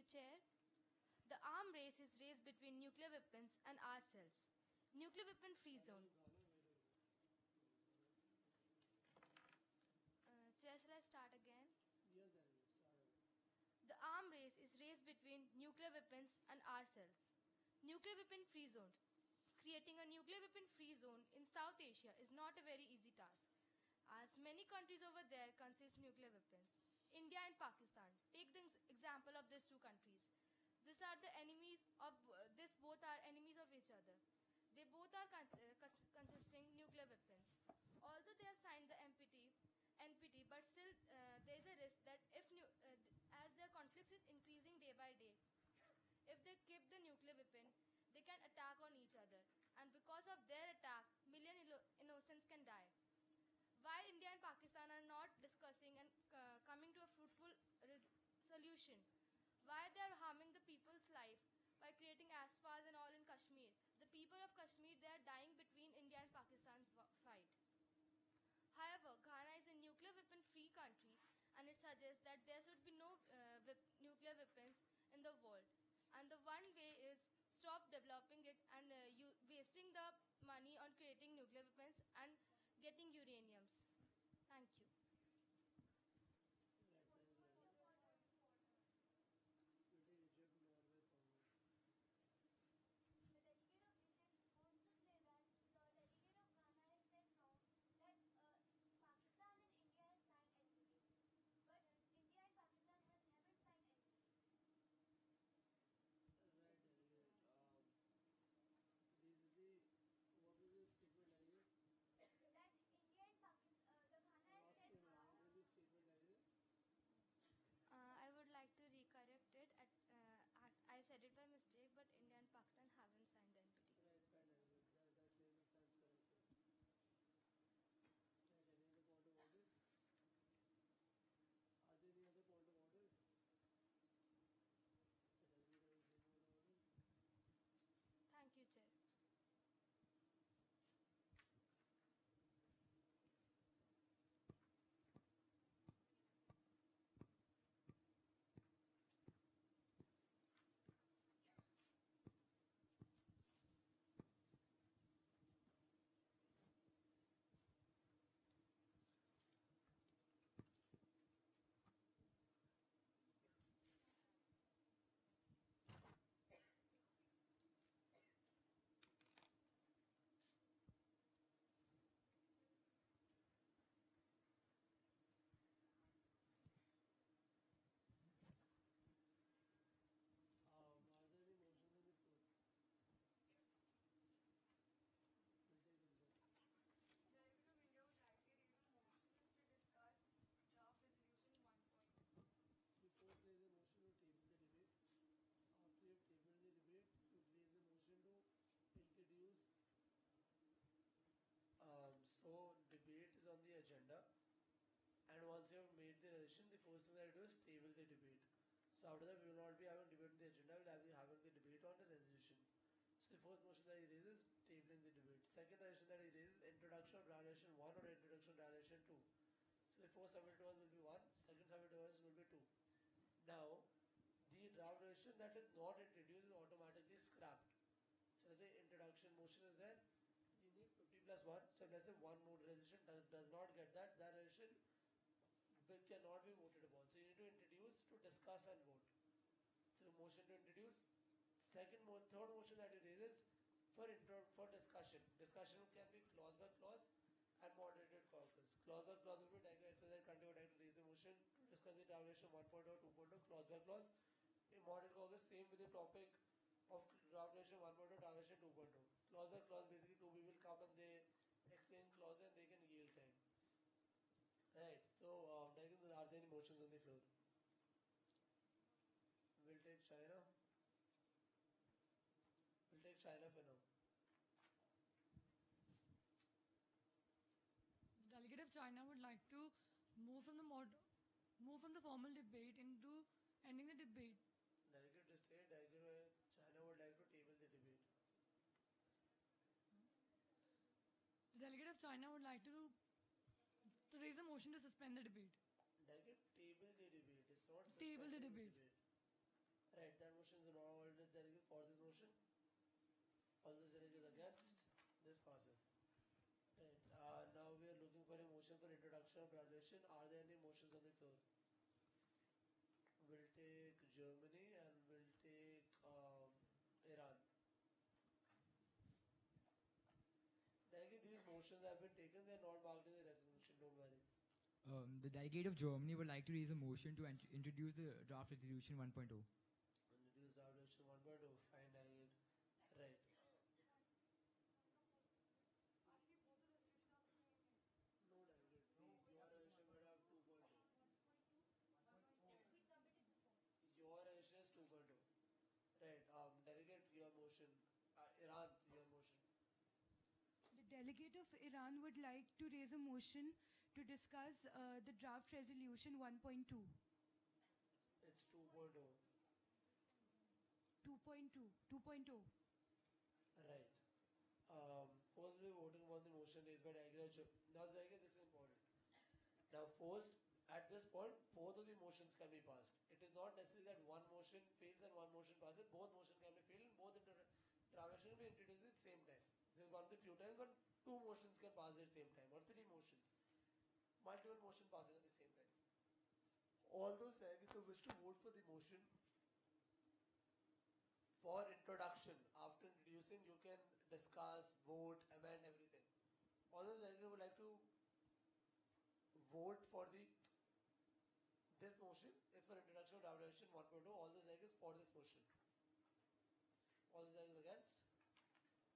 Chair. The arm race is race between nuclear weapons and ourselves. Nuclear weapon free zone. Chair, shall I start again? Yes, sorry. The arm race is race between nuclear weapons and ourselves. Nuclear weapon free zone. Creating a nuclear weapon free zone in South Asia is not a very easy task, as many countries over there consist nuclear weapons. India and Pakistan. Take the example of these two countries. These are the enemies of this. Both are enemies of each other. They both are consisting nuclear weapons. Although they have signed the NPT, but still there is a risk that as their conflicts is increasing day by day, if they keep the nuclear weapon, they can attack on each other, and because of their attack, million innocents can die. Why India and Pakistan are not discussing and coming to a fruitful solution? Why they are harming the people's life by creating asphalt and all in Kashmir? The people of Kashmir, they are dying between India and Pakistan's fight. However, Ghana is a nuclear weapon-free country, and it suggests that there should be no nuclear weapons in the world. And the one way is stop developing it and wasting the money on creating nuclear weapons and getting uraniums. Thank you. The delegate of Egypt wants to say that the delegate of Ghana has said wrong that Pakistan and India have signed NPT, but India and Pakistan haven't signed NPT. Right, delegate. Basically, what was your statement, delegate? That India and Pakistan, the Ghana has said wrong. What was your statement, delegate? I would like to recorrect it. I said it by mistake, but India and Pakistan haven't signed the NPT. Right, fine, delegate. That statement stands corrected. Right, any other point of orders? Are there any other point of orders? Thank you, Chair. Are there any motions on the floor? We'll take this vote. Delegate of India would like to raise a motion to discuss draft resolution 1.2. Before there is a motion to table the debate, after you have tabled the debate, you raise a motion to introduce. So debate is on the agenda, and once you have made the resolution, the first thing that you do is table the debate. So after that, we will not be having debate on the agenda, we will be having the debate on the resolution. So the first motion that he raises is tabling the debate. Second resolution that he raises is introduction of resolution 1 or introduction of resolution 2. So the first submitted to us will be 1, second submitted to us will be 2. Now, the draft resolution that is not introduced is automatically scrapped. So let's say introduction motion is there, you need 50 plus 1. So let's say one more resolution does not get that resolution bill cannot be voted upon. So you need to introduce, to discuss and vote. So motion to introduce. Third motion that you raise is for discussion. Discussion can be clause by clause and moderated caucus. Clause by clause will be delegate. So then country would like to raise the motion to discuss the resolution 1.0, 2.0, clause by clause. A moderated caucus, same with the topic of draft resolution 1.0, resolution 2.0. Clause by clause, basically two people come and they explain clause and they can yield time. Right, so are there any motions on the floor? We'll take China. We'll take China for now. The delegate of China would like to move from the formal debate into ending the debate. Delegate to say delegate China would like to table the debate. The delegate of China would like to raise a motion to suspend the debate. Delegate table the debate. It's not Table the suspending debate. Right. motions and all alternate delegates for this motion? All those delegates against? This passes. Right. Now we are looking for a motion for introduction of graduation. Are there any motions on the floor? We'll take Germany and we'll take Iran. Delegate, these motions have been taken. They are not marked in the recognition. Don't worry. The delegate of Germany would like to raise a motion to introduce the draft resolution 1.0. Introduce draft resolution 1.0. Fine, delegate. Right. No, delegate. Your resolution will have 2.0. Your resolution is 2.0. Right. Delegate, your motion. Iran, your motion. The delegate of Iran would like to raise a motion to discuss the draft resolution 1.2. It's 2.0. 2.2. Right. First, we're voting on the motion raised by delegate. Now, delegate, this is important. Now, first, at this point, both of the motions can be passed. It is not necessary that one motion fails and one motion passes. Both motions can be failed and both draft can be introduced at the same time. This is one of the few times when two motions can pass at the same time, or three motions. Multiple motion passing at the same time. All those delegates who wish to vote for the motion for introduction, after introducing, you can discuss, vote, amend everything. All those delegates who would like to vote for this motion is for introduction of draft resolution 1.2. All those delegates for this motion. All those delegates against?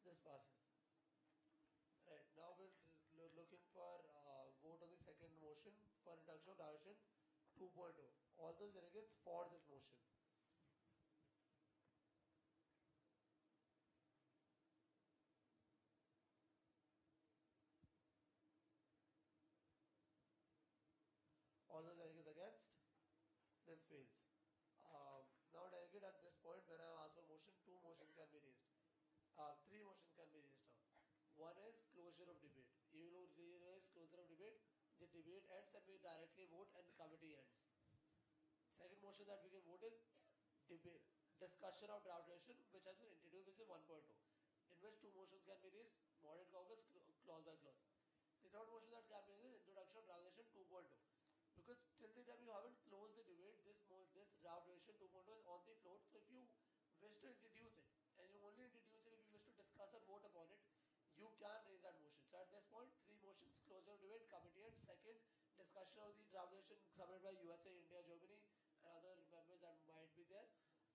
This passes. Right. Now we're looking for vote on the second motion for introduction of draft resolution 2.0. All those delegates for this motion. All those delegates against? This fails. Now, delegate, at this point, when I ask for motion, two motions can be raised. Three motions can be raised now. One is closure of debate. You will raise closure of debate. The debate ends and we directly vote and the committee ends. Second motion that we can vote is debate, discussion of draft resolution which has been introduced, which is 1.2. In which two motions can be raised, moderate caucus, clause by clause. The third motion that can be raised is introduction of draft resolution 2.0. Because till the time you haven't closed the debate, this draft resolution 2.0 is on the floor. So if you wish to introduce it, and you only introduce it if you wish to discuss or vote upon it, you can raise that motion. So at this point, three motions: closure of debate, committee, and second, discussion of the draft resolution submitted by USA, India, Germany, and other members that might be there.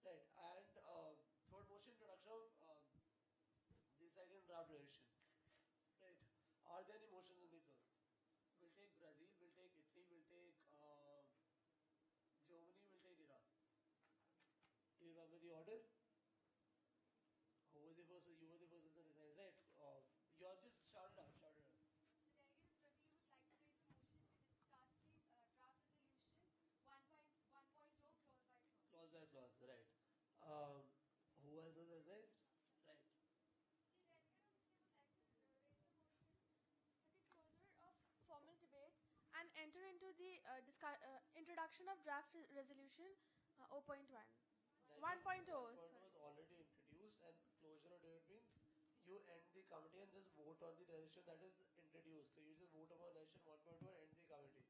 Right. And third motion, introduction of the second draft resolution. Right. Are there any motions on the floor? We'll take Brazil, we'll take Italy, we'll take Germany, we'll take Iran. You remember the order? Who was the first? You were the first person to recognize, right? You're just shout it out, shout it out. The delegate of Brazil would like to raise a motion to discuss the draft resolution 1.0 clause by clause. Clause by clause, right. Who else was recognized? Right. The delegate of Muslim would like to raise a motion for the closure of formal debate and enter into the introduction of draft resolution 0.1. 1.0, 1.0 sorry. was already introduced, and closure of debate means you end the committee and just vote on the resolution that is introduced. So you just vote upon resolution 1.2 and end the committee.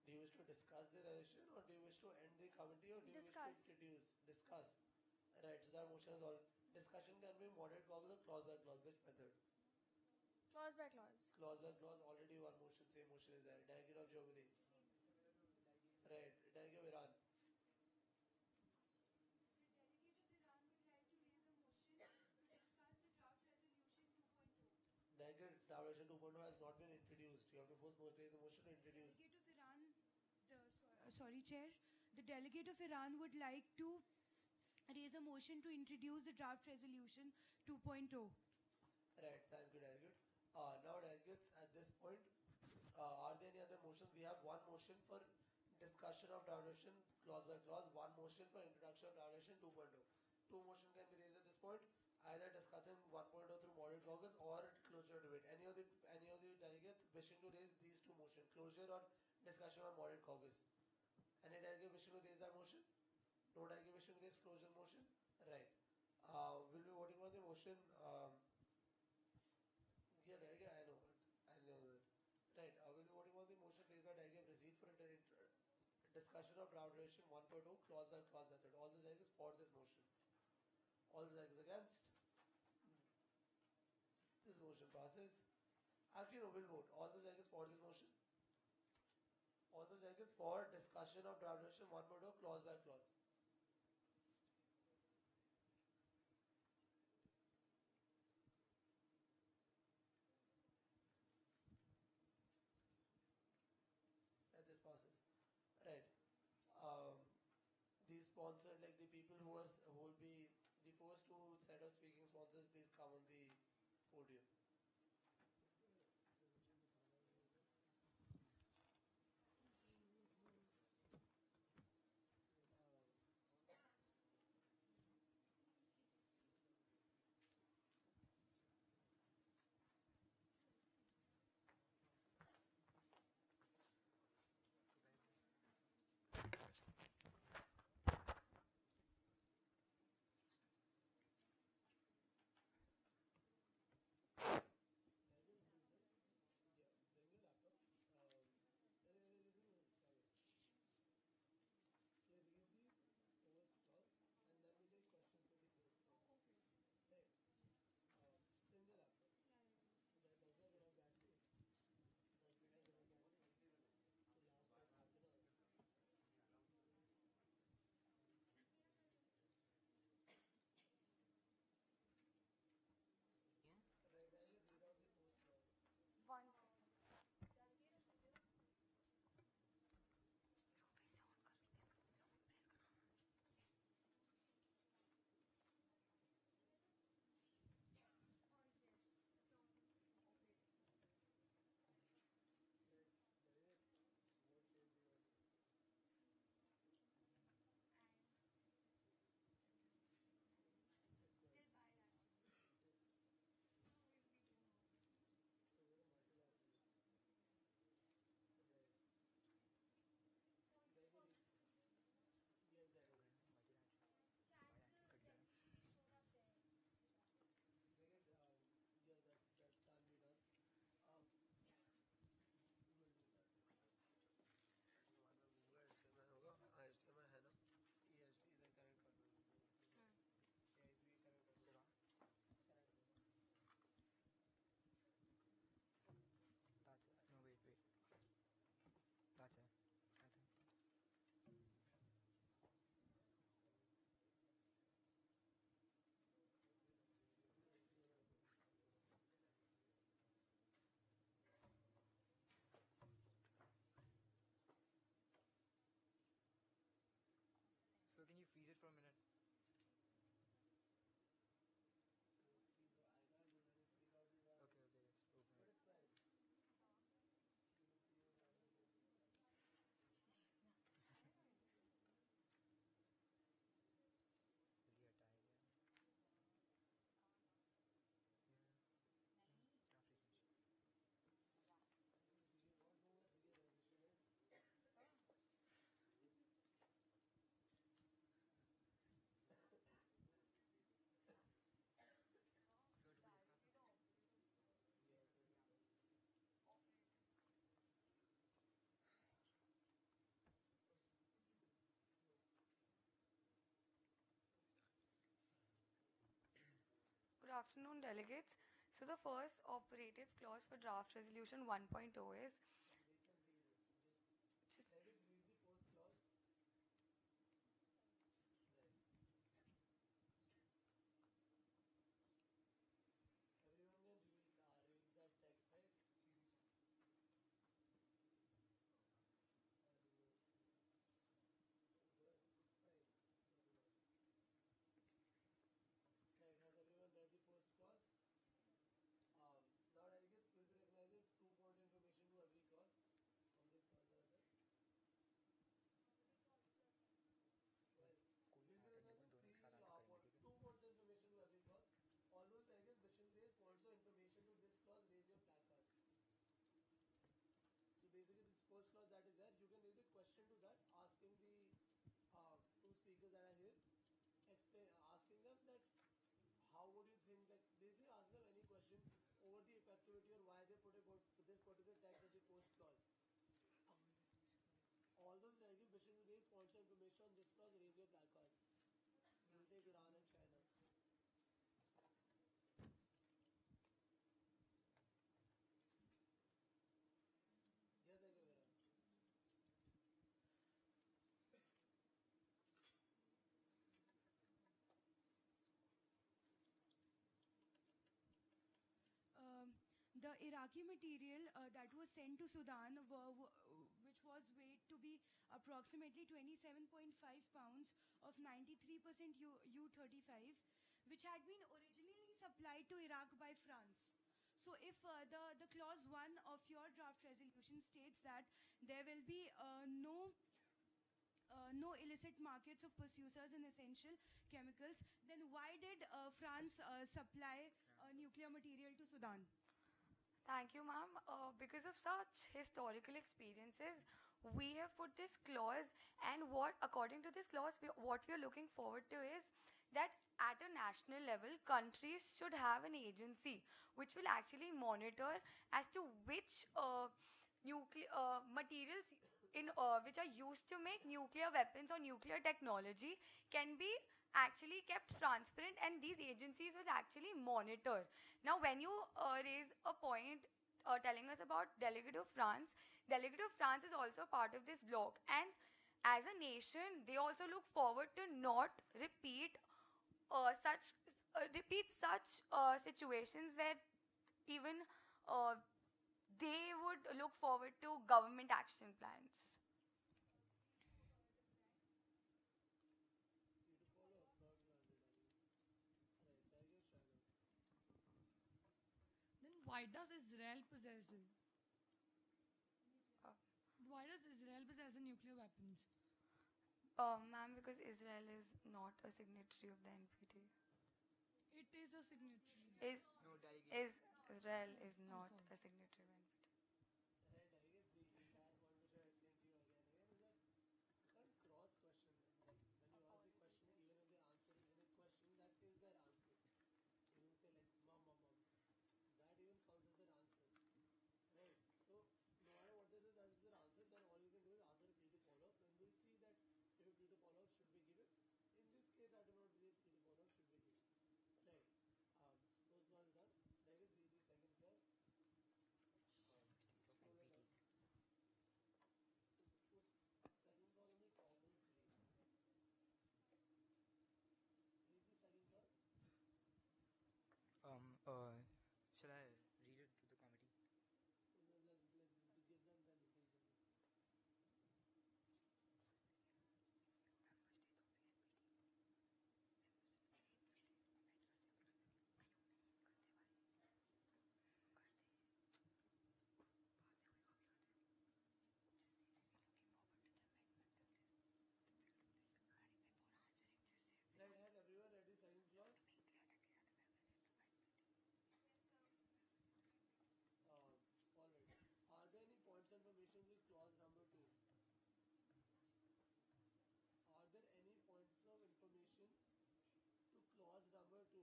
Do you wish to discuss the resolution, or do you wish to end the committee, or do you Discuss. wish to introduce? Discuss. Right. So that motion is all. Discussion can be moderate caucus or clause by clause. Which method? Clause by clause. Clause by clause. Already one motion. Same motion is there. Delegate of Germany. Right. Delegate of Iran. The delegate of Iran would like to raise a motion to discuss the draft resolution 2.0. Delegate draft resolution 2.0 has not been introduced. You have to first raise a motion to introduce. Delegate of Iran, sorry, Chair. The delegate of Iran would like to raise a motion to introduce the draft resolution 2.0. Right. Thank you, delegate. Now, delegates, at this point, are there any other motions? We have one motion for discussion of draft resolution clause by clause, one motion for introduction of draft resolution 2.0. Two motions can be raised at this point, either discussing 1.0 through moderate caucus or closure of debate. Any of the delegates wishing to raise these two motions, closure or discussion on moderate caucus? Any delegate wishing to raise that motion? No derogation case, closure motion. Right. We'll be voting on the motion. Yeah, delegate, I know it. I know that. Right. We'll be voting on the motion raised by delegate proceed for discussion of draft resolution 1.2 clause by clause method. All those delegates for this motion. All those delegates against. This motion passes. Actually, no, we'll vote. All those delegates for this motion. All those delegates for discussion of draft resolution 1.2 clause by clause. And this passes. Right. The sponsor, like the people who will be the first two set of speaking sponsors, please come on the podium. One second. That's it. So can you freeze it for a minute? Okay, just open it. Really a tie again. Draft resolution. So do we discuss it? Good afternoon, delegates. So the first operative clause for draft resolution 1.0 is just Everyone can read that text, right? Right, has everyone read the first clause? Now delegates will be recognizing 2 point information to every clause. On this clause, well, कोई we'll be नाटक नहीं, recognizing दोनों एक साथ 3 answer करेंगे, ठीक है? 2 points information to every clause. All those delegates wishing to raise points or information to this clause, raise your placard. So basically, this first clause that is there, you can raise a question to that, asking the two speakers that I how would you think that they say ask them any question over the effectivity or why they put this particular text as a post clause. All those delegates wishing to raise points of information on this clause raise your placards. We'll take Iran and China. Yes, I go Iran. The Iraqi material that was sent to Sudan, which was weighed to be approximately 27.5 pounds of 93% U-35, which had been originally supplied to Iraq by France. So if the clause 1 of your draft resolution states that there will be no illicit markets of precursors and essential chemicals, then why did France supply nuclear material to Sudan? Thank you, ma'am. Because of such historical experiences, we have put this clause, and according to this clause, what we are looking forward to is that at a national level, countries should have an agency which will actually monitor as to which materials which are used to make nuclear weapons or nuclear technology can be actually kept transparent, and these agencies will actually monitor. Now, when you raise a point telling us about Delegate of France is also part of this bloc, and as a nation, they also look forward to not repeat such situations where even they would look forward to government action plans. Then why does Israel possess it? Why does Israel possess the nuclear weapons? Ma'am, because Israel is not a signatory of the NPT. It is a signatory. Israel is not a signatory of NPT. Right, I guess the entire point which I explained to you again is that you can't cross question them. Like when you ask a question, even if the answer is in a question, that is their answer. You will say like mom. That even counts as their answer. Right. So no matter what this is as their answer, then all you can do is ask for a plea to follow up, and we'll see that if a plea to follow up should be given. In this case, I do not believe plea to follow up should be given. Right. First clause is done. Let us read the second clause. Second clause on the top of the screen. Read the second clause. Shall I read it to the committee? Let's give them then. Right, has everyone read the second clause? Alright. Are there any points of information with clause number 2? Are there any points of information to clause number 2?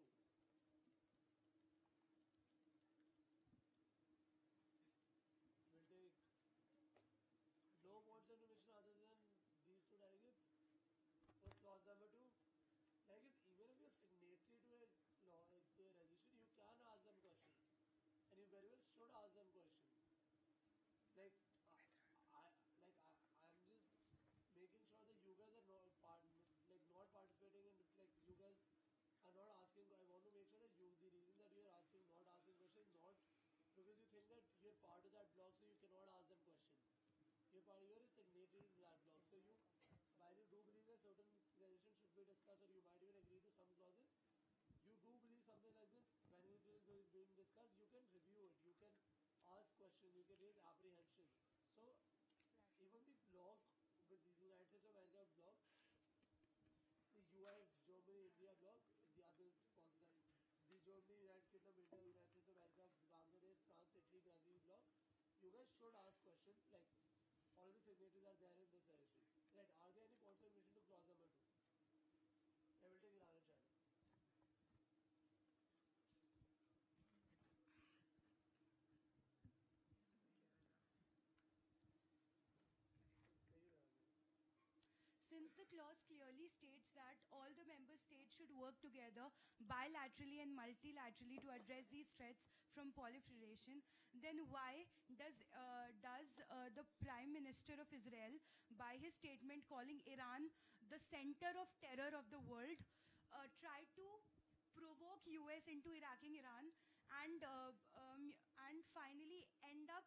We'll take no points of information other than these two delegates for clause number 2. Delegates, even if you're signatory to a resolution, you can ask them questions. And you very well should ask them questions. I'm just making sure that you guys are not participating in, like, you guys are not asking. I want to make sure that the reason that you are not asking questions, not because you think that you're part of that block, so you cannot ask them questions. You're a signatory to that block, so while you do believe that certain resolutions should be discussed, or you might even agree to some clauses, you do believe something like this, when it is being discussed, you can review it, you can ask questions, you can raise apprehensions. So, even the bloc, with the United States of America bloc, the US, Germany, India bloc, the other sponsors, the Germany, United Kingdom, India, United States of America, Bangladesh, France, Italy, Brazil bloc, you guys should ask questions, like, all the signatories are there in this resolution. Right, are there any points of information to clause number 2? I will take Iran and China. since the clause clearly states that all the member states should work together bilaterally and multilaterally to address these threats from proliferation, then why does the Prime Minister of Israel, by his statement calling Iran the center of terror of the world, try to provoke US into attacking Iran and finally end up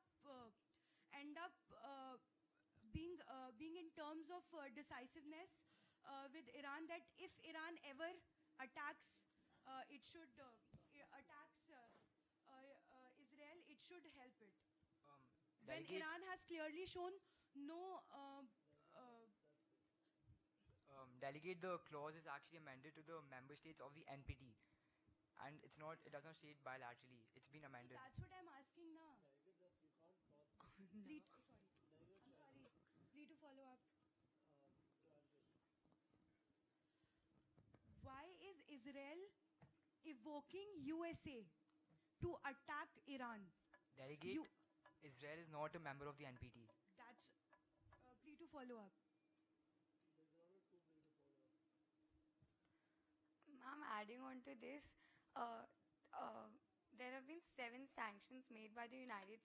being in terms of decisiveness with Iran, that if Iran ever attacks it should attacks Israel, it should help it. When Delegate, Iran has clearly shown no Delegate, the clause is actually amended to the member states of the NPT, and it does not state bilaterally. It's been amended. that's what I'm asking now. Please, sorry. I'm sorry. Please to follow up. Why is Israel evoking USA to attack Iran? Delegate, Israel is not a member of the NPT. That's please to follow up. Ma'am, adding on to this, there have been 7 sanctions made by the United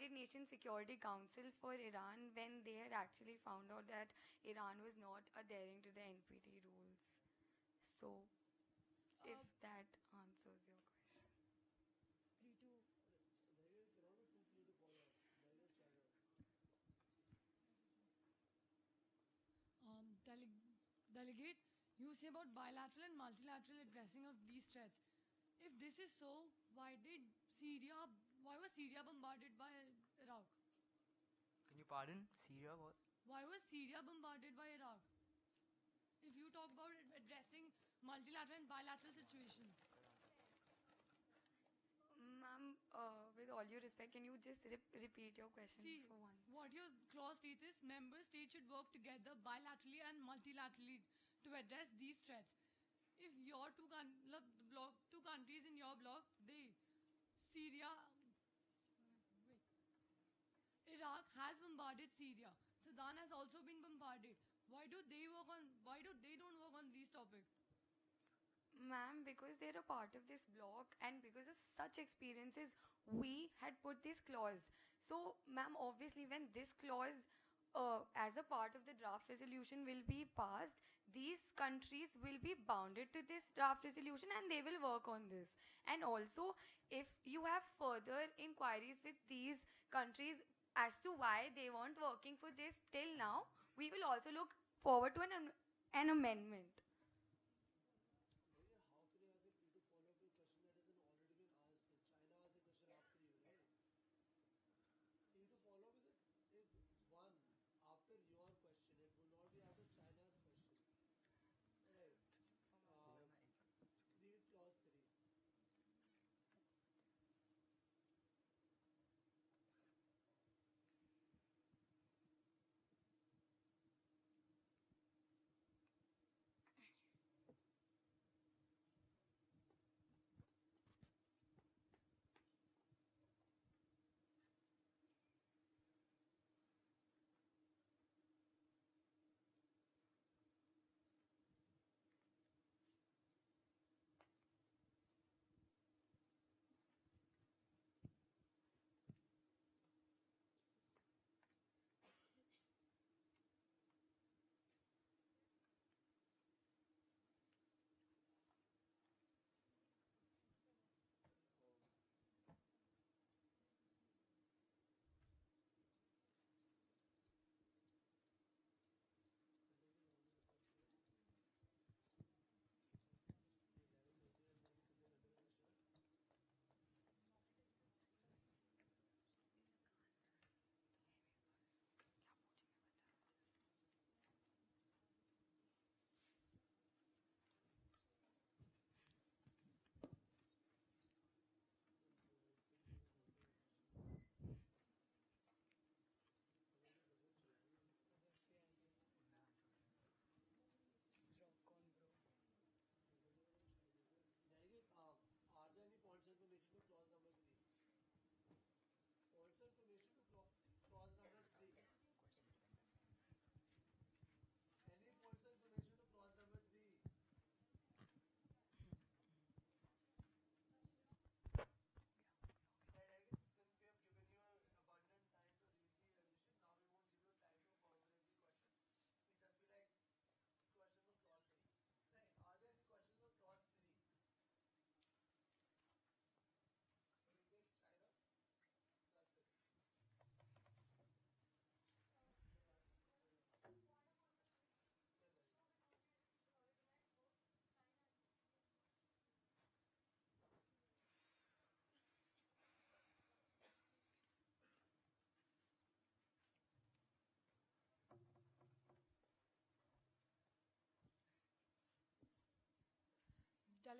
Nations Security Council for Iran when they had actually found out that Iran was not adhering to the NPT rules. So, if that answers your question. Please to Delegate, you say about bilateral and multilateral addressing of these threats. If this is so, why was Syria bombarded by Iraq? Can you pardon? Syria? What? Why was Syria bombarded by Iraq? If you talk about addressing multilateral and bilateral situations. Ma'am, with all due respect, can you just repeat your question See, for once? what your clause states is member states should work together bilaterally and multilaterally to address these threats. If your two countries in your bloc, Iraq has bombarded Syria. Sudan has also been bombarded. Why don't they don't work on these topics? Ma'am, because they're a part of this block and because of such experiences, we had put this clause. So, ma'am, obviously when this clause as a part of the draft resolution will be passed, these countries will be bounded to this draft resolution and they will work on this. And also, if you have further inquiries with these countries as to why they weren't working for this till now, we will also look forward to an amendment.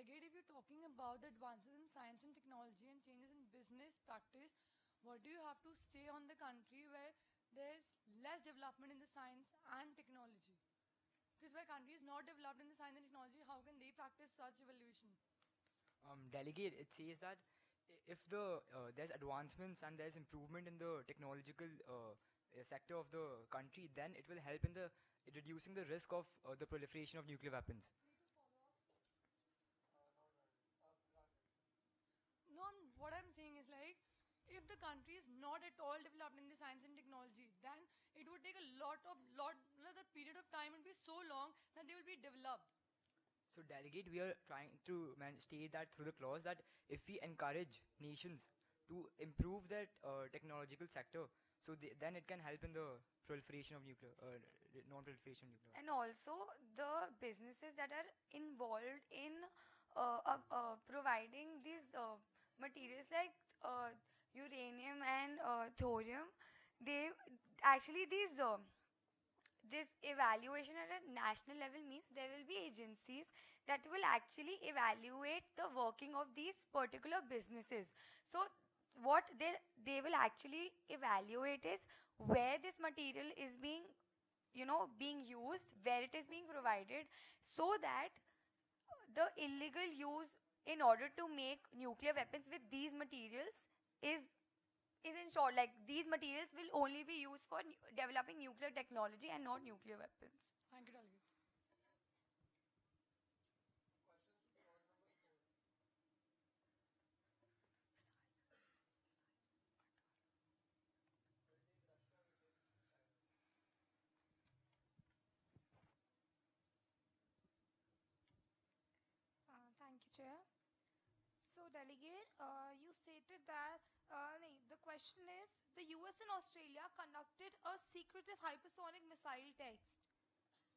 Delegate, if you're talking about the advances in science and technology and changes in business practice, what do you have to say on the country where there's less development in the science and technology? Because where country is not developed in the science and technology, how can they practice such evolution? Delegate, it says that if there's advancements and there's improvement in the technological sector of the country, then it will help in the reducing the risk of the proliferation of nuclear weapons. No, what I'm saying is like, if the country is not at all developed in the science and technology, then it would take a the period of time would be so long that they will be developed. So, Delegate, we are trying to state that through the clause that if we encourage nations to improve their technological sector, so then it can help in the proliferation of nuclear, non-proliferation of nuclear. And also the businesses that are involved in providing these materials like uranium and thorium, they actually this evaluation at a national level means there will be agencies that will actually evaluate the working of these particular businesses. So what they will actually evaluate is where this material is being used, where it is being provided, so that the illegal use in order to make nuclear weapons with these materials is ensured. Like, these materials will only be used for developing nuclear technology and not nuclear weapons. Thank you, Delegate. Thank you, Chair. So, Delegate, you stated that the question is, the US and Australia conducted a secretive hypersonic missile test.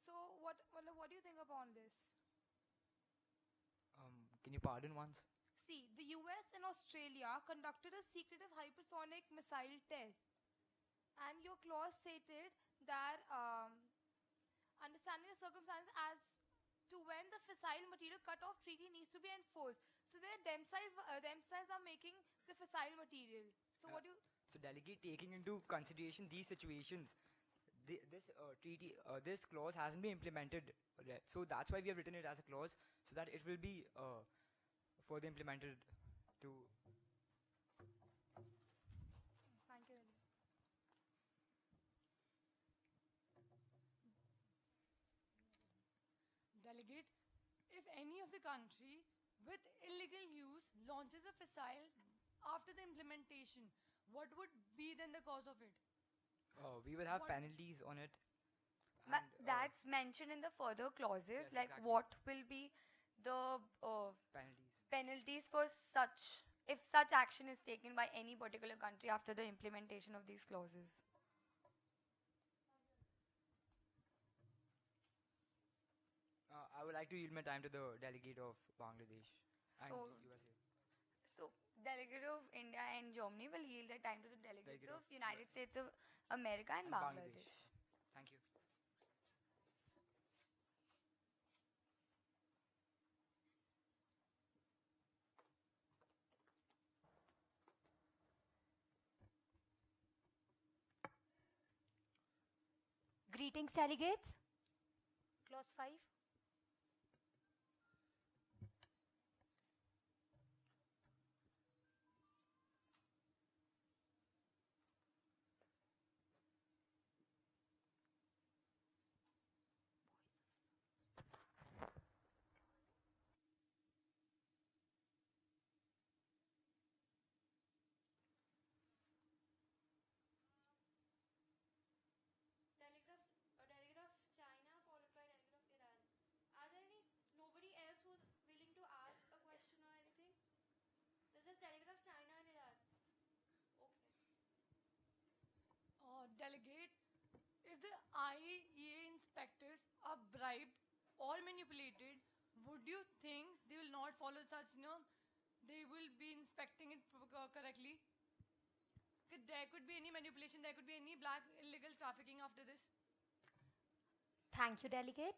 So, what do you think upon this? Can you pardon once? See, the US and Australia conducted a secretive hypersonic missile test. And your clause stated that understanding the circumstances as to when the fissile material cut-off treaty needs to be enforced. So they themselves are making the fissile material. So what do you... So, Delegate, taking into consideration these situations, this clause hasn't been implemented yet. So that's why we have written it as a clause, so that it will be further implemented to... Thank you. Delegate, if any of the country with illegal use launches a fissile after the implementation, what would be then the cause of it? We will have penalties on it. That's mentioned in the further clauses, Yes, like exactly. what will be the Penalties. penalties for if such action is taken by any particular country after the implementation of these clauses. I would like to yield my time to the delegate of Bangladesh and So- USA. So, delegate of India and Germany will yield their time to the delegates Delegate of of United States of America and Bangladesh. Thank you. Greetings, delegates. Clause 5. Delegate of China followed by delegate of Iran. Are there nobody else who's willing to ask a question or anything? There's just delegate of China and Iran. Okay. Delegate, if the IAEA inspectors are bribed or manipulated, would you think they will not follow such, they will be inspecting it correctly? There could be any manipulation, there could be any black illegal trafficking after this. Thank you, Delegate.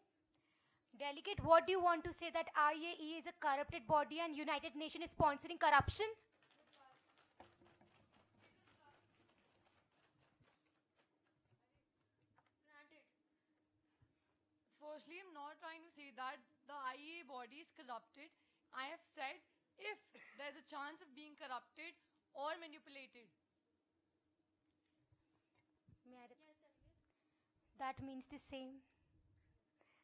Delegate, what do you want to say, that IAEA is a corrupted body and United Nations is sponsoring corruption? Firstly, I'm not trying to say that the IEA body is corrupted. I have said if there's a chance of being corrupted or manipulated. That means the same.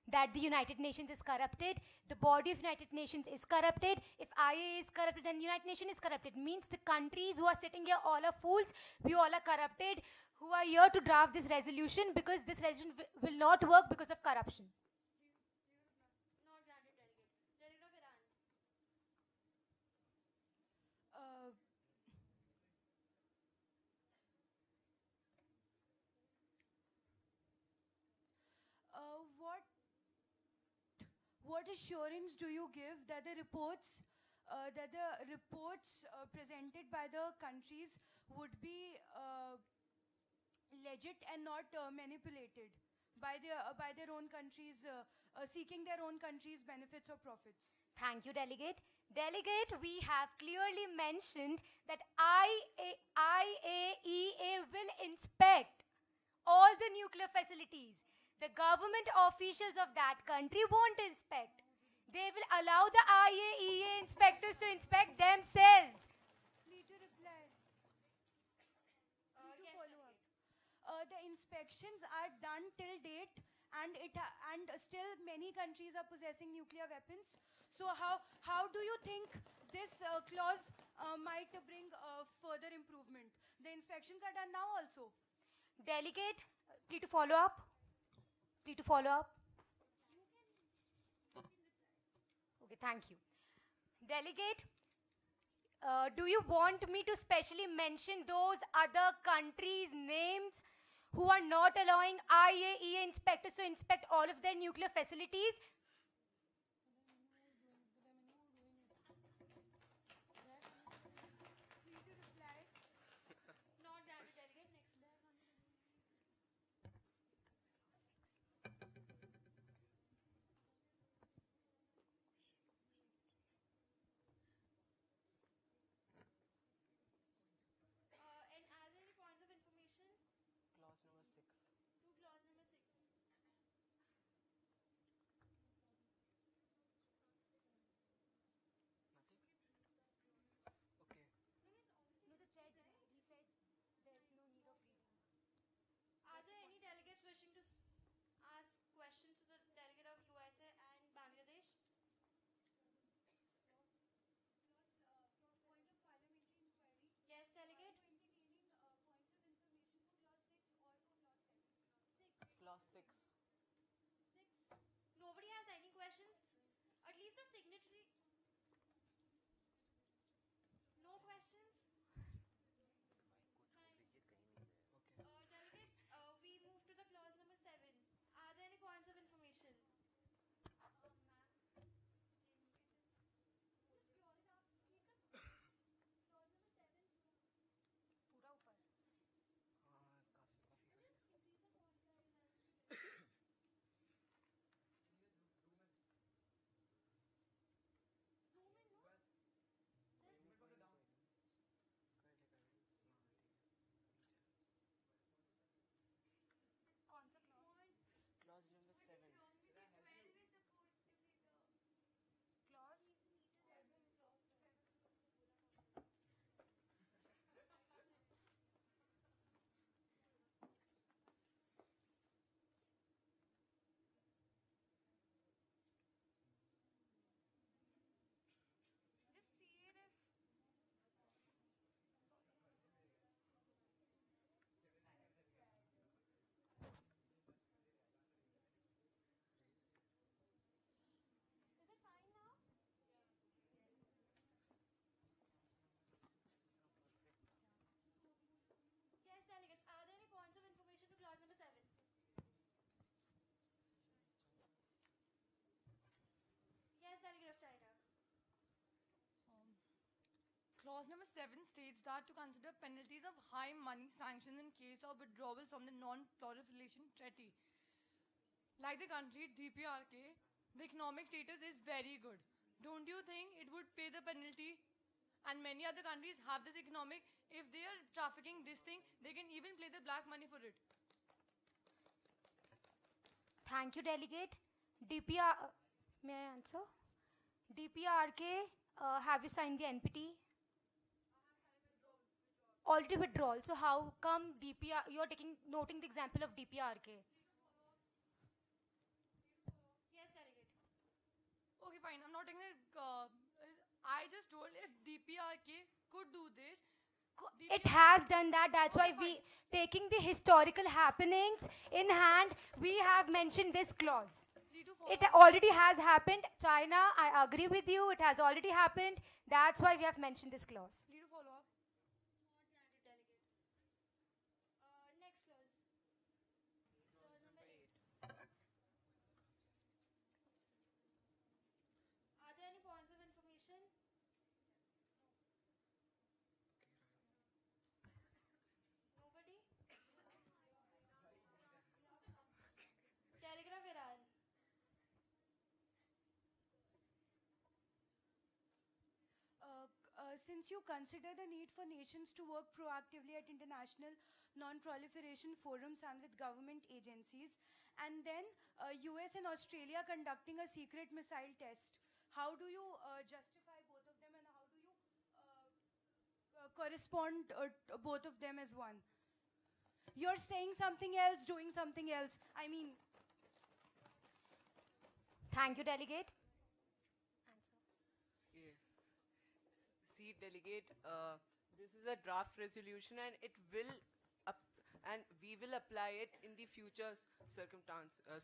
That the United Nations is corrupted, the body of United Nations is corrupted. If IAEA is corrupted and United Nations is corrupted, means the countries who are sitting here all are fools, we all are corrupted, who are here to draft this resolution, because this resolution will not work because of corruption. Not granted, Delegate. Delegate of Iran. What assurance do you give that the reports presented by the countries would be legit and not manipulated by their own countries, seeking their own countries' benefits or profits? Thank you, Delegate. Delegate, we have clearly mentioned that IAEA will inspect all the nuclear facilities. The government officials of that country won't inspect. They will allow the IAEA inspectors to inspect themselves. Need to reply. Need to follow up. The inspections are done till date, and still many countries are possessing nuclear weapons. So how do you think this clause might bring further improvement? The inspections are done now also. Delegate, please to follow up. Please to follow up. Okay, thank you. Delegate, do you want me to specially mention those other countries' names who are not allowing IAEA inspectors to inspect all of their nuclear facilities? Not granted, Delegate. Next. And are there any points of information? Clause number 6. To clause number 6. Okay. No, the chair did it. He said there's no need of reading. Are there any delegates wishing to ask questions to the delegate of USA and Bangladesh? Point of parliamentary inquiry. Yes, delegate. Entertaining points of information for clause 6 or for clause 7. 6. Clause 6. 6. Nobody has any questions? At least the signatory. No questions? Fine. Delegates, we move to the clause number 7. Are there any points of information? पूरा ऊपर. कौन सा clause? Clause number 7. Clause? Just see it if. Is it fine now? Yes, delegates. Are there any points of information to clause number 7? Yes, delegate of China. Clause number 7 states that to consider penalties of high money sanctions in case of withdrawal from the Non-Proliferation Treaty. Like the country DPRK, the economic status is very good. Don't you think it would pay the penalty? And many other countries have this economic. If they are trafficking this thing, they can even play the black money for it. Thank you, Delegate. DPR, may I answer? DPRK, have you signed the NPT? Already withdrawal. So how come DPR? You are noting the example of DPRK. Yes, Delegate. Okay, fine. I'm not taking it. I just told if DPRK could do this. It has done that. That's why we, taking the historical happenings in hand, we have mentioned this clause. It already has happened. China, I agree with you. It has already happened. That's why we have mentioned this clause. Need to follow up. Not granted, Delegate. Next clause. Clause number 8. Are there any points of information? Nobody? Telegraph Iran. Since you consider the need for nations to work proactively at international non-proliferation forums and with government agencies, and then US and Australia conducting a secret missile test, how do you justify both of them, and how do you correspond both of them as one? You're saying something else, doing something else. I mean... Thank you, Delegate. See, Delegate, this is a draft resolution, and it will, and we will apply it in the future circumstances.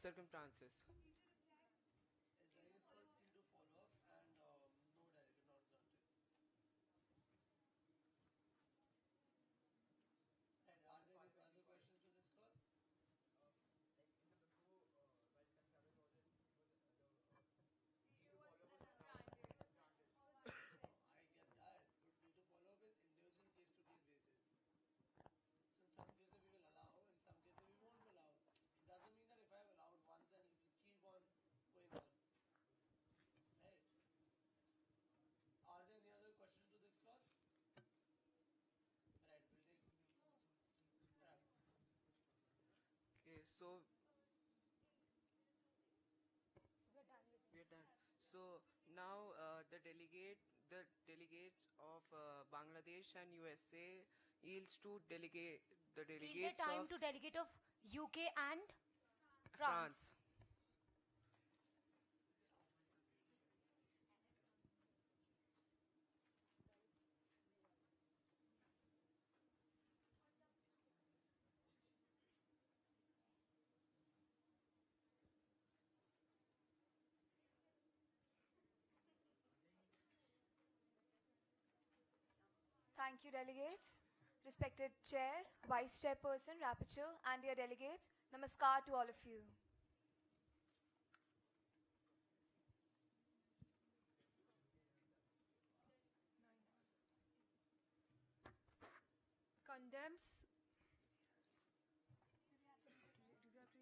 Okay, so we're done. So now the delegates of Bangladesh and USA yields to the Yield the delegates time of to delegate of UK and France. Thank you, delegates. Respected Chair, Vice Chairperson, Rapporteur, and dear delegates, namaskar to all of you. Condemns. Do we have to read the clause?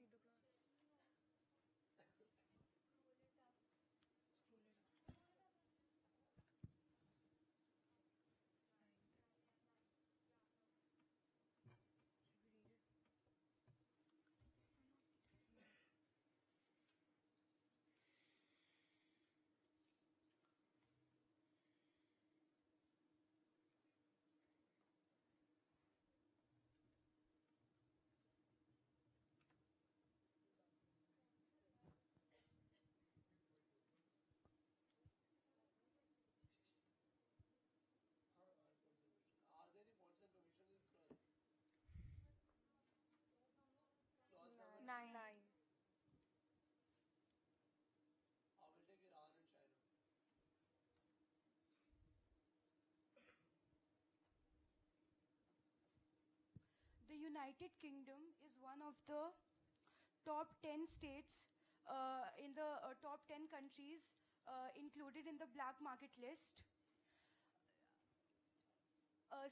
Nine. I will take Iran and China. The United Kingdom is one of the top 10 states in the top 10 countries included in the black market list.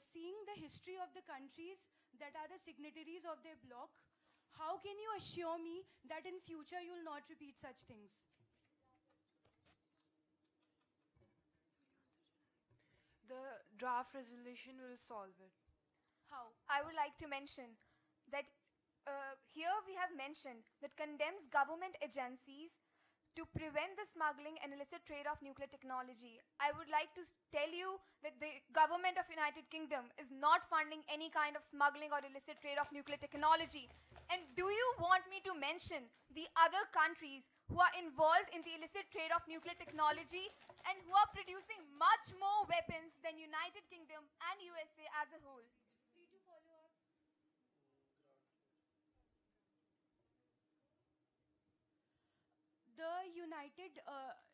Seeing the history of the countries that are the signatories of their bloc, how can you assure me that in future you will not repeat such things? draft resolution will solve it? How? I would like to mention that here we have mentioned that condemns government agencies to prevent the smuggling and illicit trade of nuclear technology. I would like to tell you that the government of United Kingdom is not funding any kind of smuggling or illicit trade of nuclear technology. And do you want me to mention the other countries who are involved in the illicit trade of nuclear technology and who are producing much more weapons than United Kingdom and USA as a whole? Free to follow up. The United,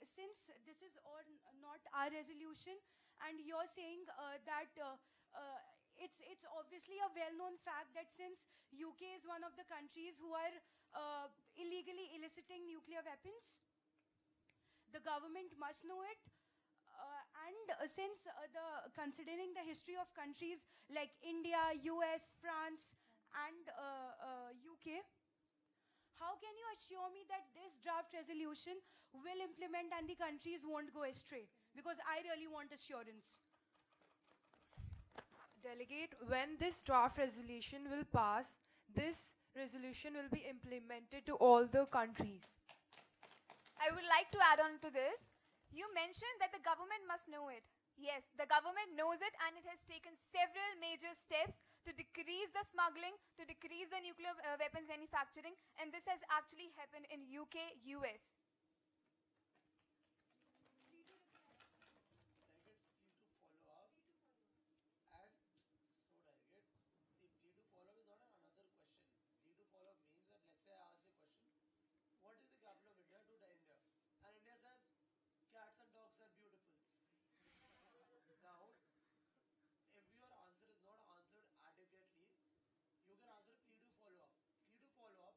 since this is or not our resolution, and you're saying that it's obviously a well-known fact that since UK is one of the countries who are illegally eliciting nuclear weapons, the government must know it. Since considering the history of countries like India, US, France, and UK, how can you assure me that this draft resolution will implement and the countries won't go astray? Because I really want assurance. Delegate, when this draft resolution will pass, this resolution will be implemented to all the countries. I would like to add on to this. You mentioned that the government must know it. Yes, the government knows it and it has taken several major steps to decrease the smuggling, to decrease the nuclear weapons manufacturing, and this has actually happened in UK, US. Delegates, please to follow up. And so delegate, see, please to follow up is not another question. Please to follow up means that let's say I ask you a question. What is the capital of India to the India? And India says cats and dogs are beautiful. Now, if your answer is not answered adequately, you can answer plea to follow up. Plea to follow up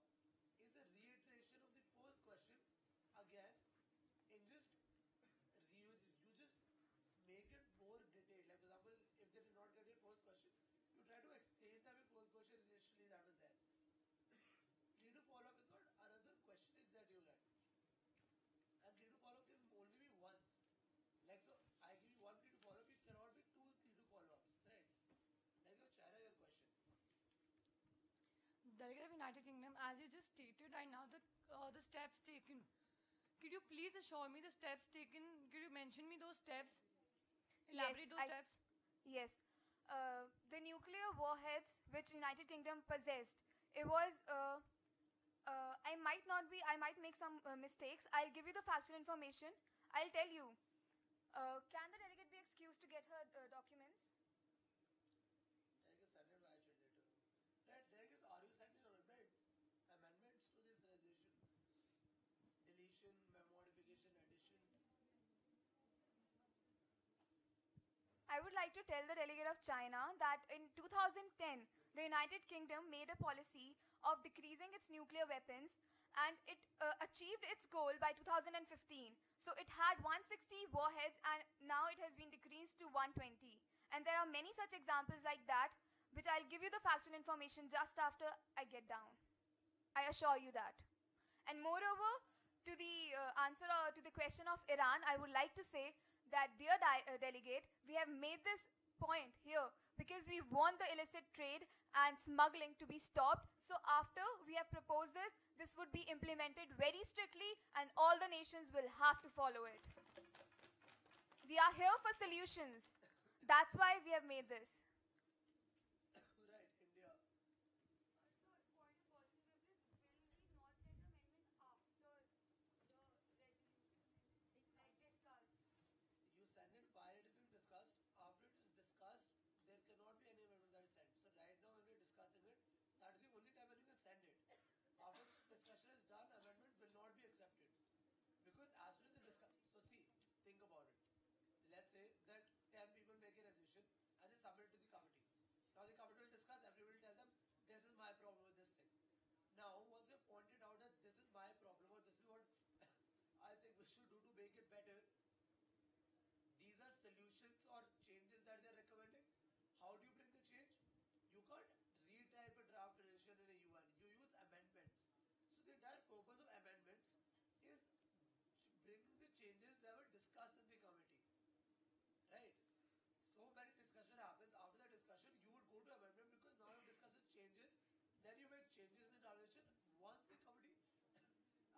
is a reiteration of the first question again in just you just make it more detailed. Like for example, if they did not get your first question, you try to explain them your first question initially that was there. Plea to follow up is not another question that you get. And plea to follow up can only be once. Like so, I give you one plea to follow up, it cannot be two plea to follow ups, right? Like your Chairperson, your question. Delegate of United Kingdom, as you just stated right now, the steps taken. Could you please assure me the steps taken? Could you mention me those steps? Elaborate those steps. Yes. The nuclear warheads which United Kingdom possessed, it was, I might make some mistakes. I'll give you the factual information. I'll tell you. Can the delegate be excused to get her documents? Delegates send it by later. Right, delegates, are you sending amendments to this resolution? Deletion, modification, additions? I would like to tell the delegate of China that in 2010, the United Kingdom made a policy of decreasing its nuclear weapons and it achieved its goal by 2015. So it had 160 warheads and now it has been decreased to 120. And there are many such examples like that, which I'll give you the factual information just after I get down. I assure you that. And moreover, to the answer to the question of Iran, I would like to say that, dear delegate, we have made this point here because we want the illicit trade and smuggling to be stopped. So after we have proposed this, this would be implemented very strictly and all the nations will have to follow it. We are here for solutions. That's why we have made this. Right, India. You send it while it is being discussed. After it is discussed, there cannot be any amendment that is sent. So right now when we are discussing it, that is the only time when you can send it. After discussion is done, amendment will not be accepted. Because as soon as the discussion, so see, think about it. Let's say that 10 people make a resolution and they submit it to the committee. Now the committee will discuss, everybody will tell them, this is my problem with this thing. Now, once you have pointed out that this is my problem or this is what I think we should do to make it better, these are solutions or changes that they are recommending. How do you bring the change? You can't retype a draft resolution in a UN. You use amendments. So the entire purpose of amendments is bringing the changes that were discussed in the committee. Right? So many changes in the transition, once the committee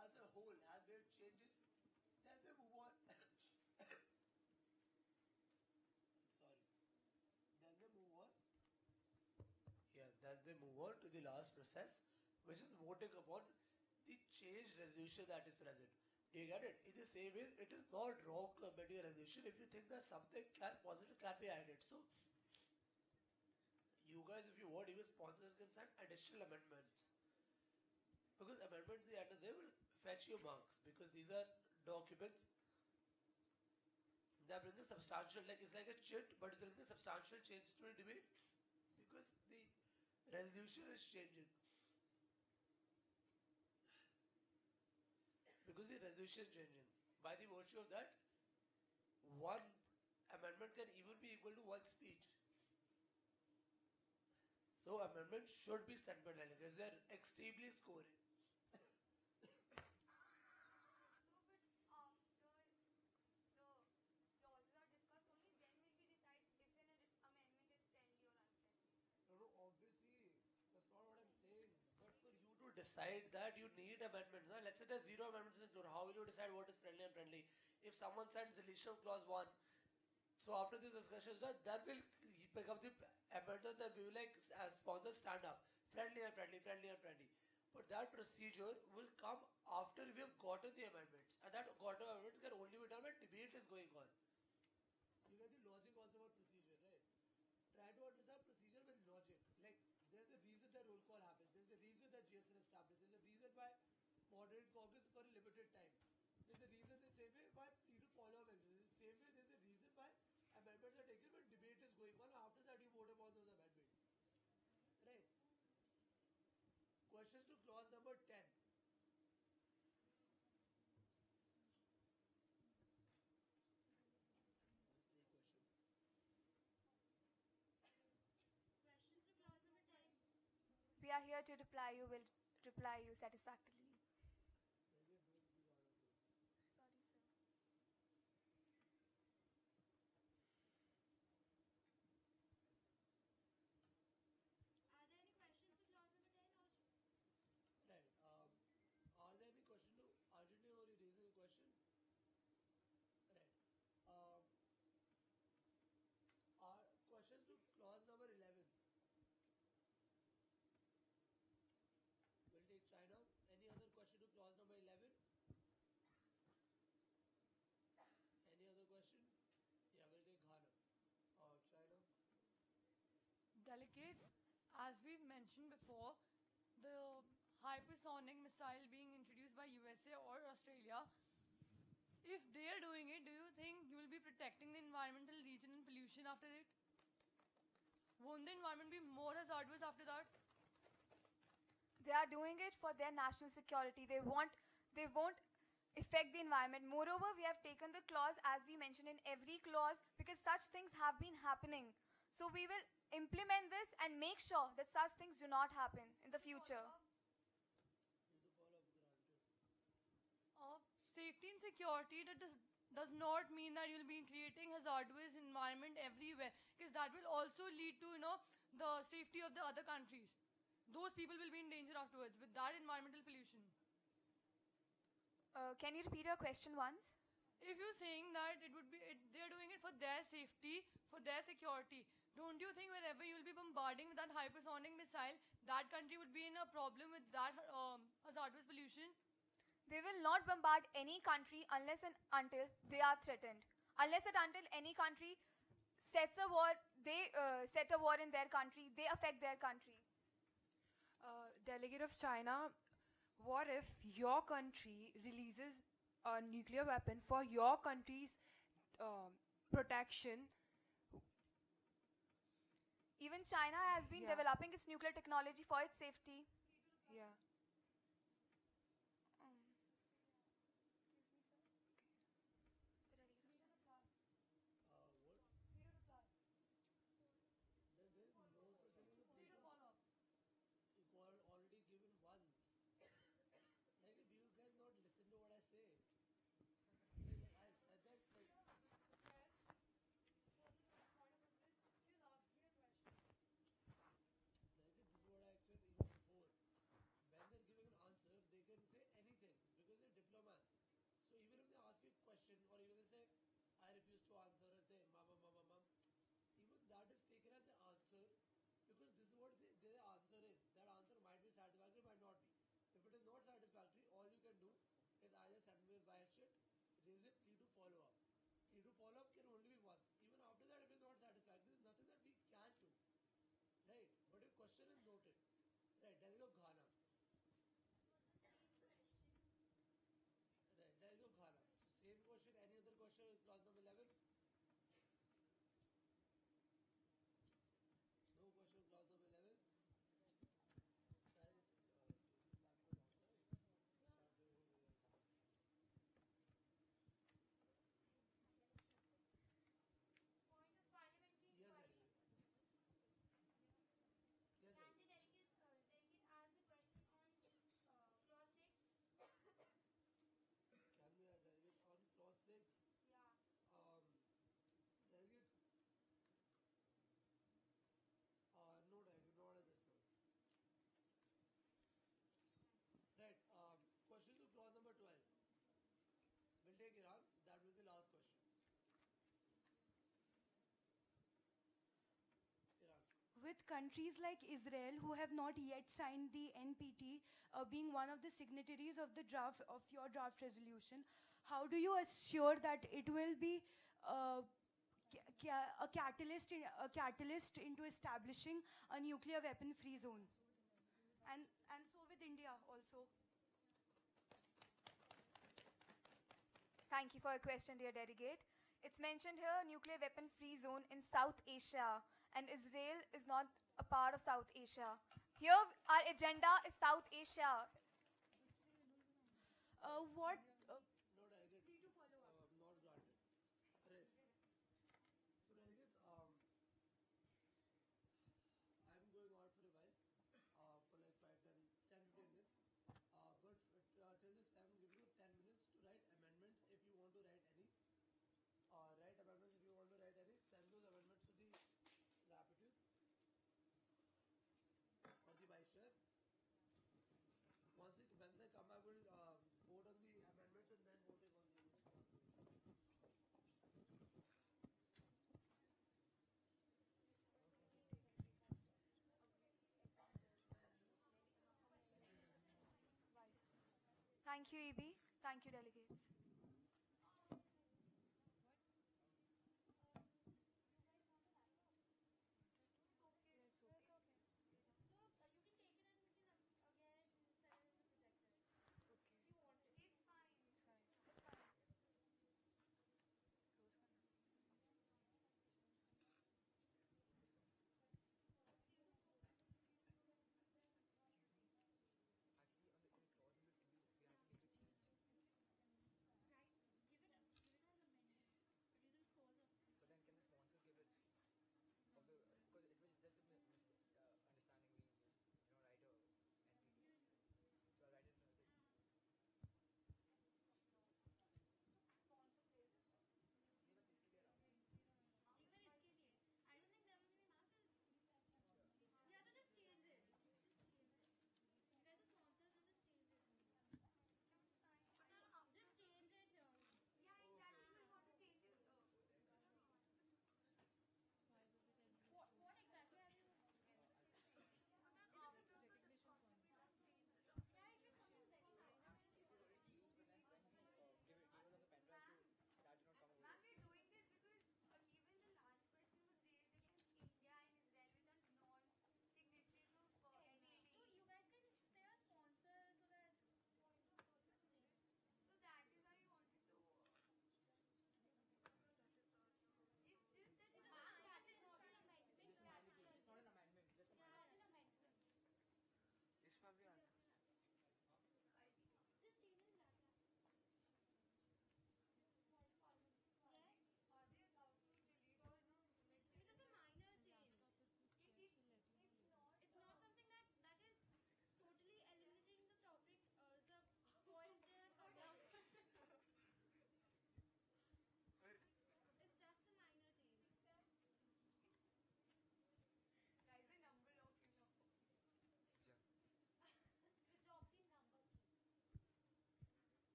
as a whole has made changes, then they move on. Sorry. Then they move on. Yeah, then they move on to the last process, which is voting upon the changed resolution that is present. Do you get it? In the same way, it is not wrong to amend your resolution if you think that something positive can be added. So, you guys, if you want, even sponsors can send additional amendments. Because amendments, the end of the day, will fetch your marks. Because these are documents that bring a substantial, like it's like a chit, but it brings a substantial change to the debate. Because the resolution is changing. Because the resolution is changing. By the virtue of that, one amendment can even be equal to one speech. So amendments should be sent by delegates. They are extremely scoring. No, obviously, that's not what I'm saying. But for you to decide that, you need amendments. Now, let's say there's 0 amendments in June. How will you decide what is friendly and unfriendly? If someone sends deletion of clause 1, so after this discussion is done, then we'll pick up the amendment that we will like as sponsors stand up. Friendly and friendly, friendly and friendly. But that procedure will come after we have gotten the amendments. And that gotten amendments can only be done when debate is going on. You get the logic also about procedure, right? Try to understand procedure with logic. Like, there's a reason that roll call happens. There's a reason that GSN established. There's a reason why moderate Congress for a limited time. There's a reason the same way why you do follow up exercises. The same way there's a reason why amendments are taken when debate is going on. After that you vote upon those amendments. Right? Questions to clause number 10. We are here to reply you. Will reply you satisfactorily. Sorry, sir. Are there any questions to clause number 10 or? Right. Are there any questions to Arjun or you raising a question? Right. Are questions to clause number 11? We'll take China. Any other question to clause number 11? Any other question? Yeah, we'll take Ghana. China. Delegate, as we've mentioned before, the hypersonic missile being introduced by USA or Australia, if they are doing it, do you think you will be protecting the environmental region and pollution after it? Won't the environment be more hazardous after that? They are doing it for their national security. They won't affect the environment. Moreover, we have taken the clause as we mentioned in every clause because such things have been happening. So we will implement this and make sure that such things do not happen in the future. Safety and security, that does not mean that you'll be creating hazardous environment everywhere, because that will also lead to the safety of the other countries. Those people will be in danger afterwards with that environmental pollution. Can you repeat your question once? If you're saying that they're doing it for their safety, for their security, don't you think wherever you'll be bombarding with that hypersonic missile, that country would be in a problem with that hazardous pollution? They will not bombard any country unless and until they are threatened. Unless and until any country sets a war, they set a war in their country, they affect their country. Delegate of China, what if your country releases a nuclear weapon for your country's protection? Even China has been developing its nuclear technology for its safety. Yeah. Already given once. Like, do you guys not listen to what I say? Like, I said that. Like, this is what I explained even before. with countries like Israel, who have not yet signed the NPT, being one of the signatories of the draft of your draft resolution, how do you assure that it will be a catalyst into establishing a nuclear weapon-free zone? And so with India also. Thank you for your question, dear delegate. It's mentioned here nuclear weapon free zone in South Asia, and Israel is not a part of South Asia. Here, our agenda is South Asia. What? No, delegate. Free to follow up. Not granted. Right. So, delegates, I'm going out for a while, for like 10 15 minutes. But till this time, I'm giving you 10 minutes to write amendments if you want to write any. Write amendments if you want to write any. Send those amendments to the rapporteur or the vice chair. Once I come, I will vote on the amendments and then voting on the. Thank you, EB. Thank you, delegates. Actually, in a clause in the 2, we had to make a change.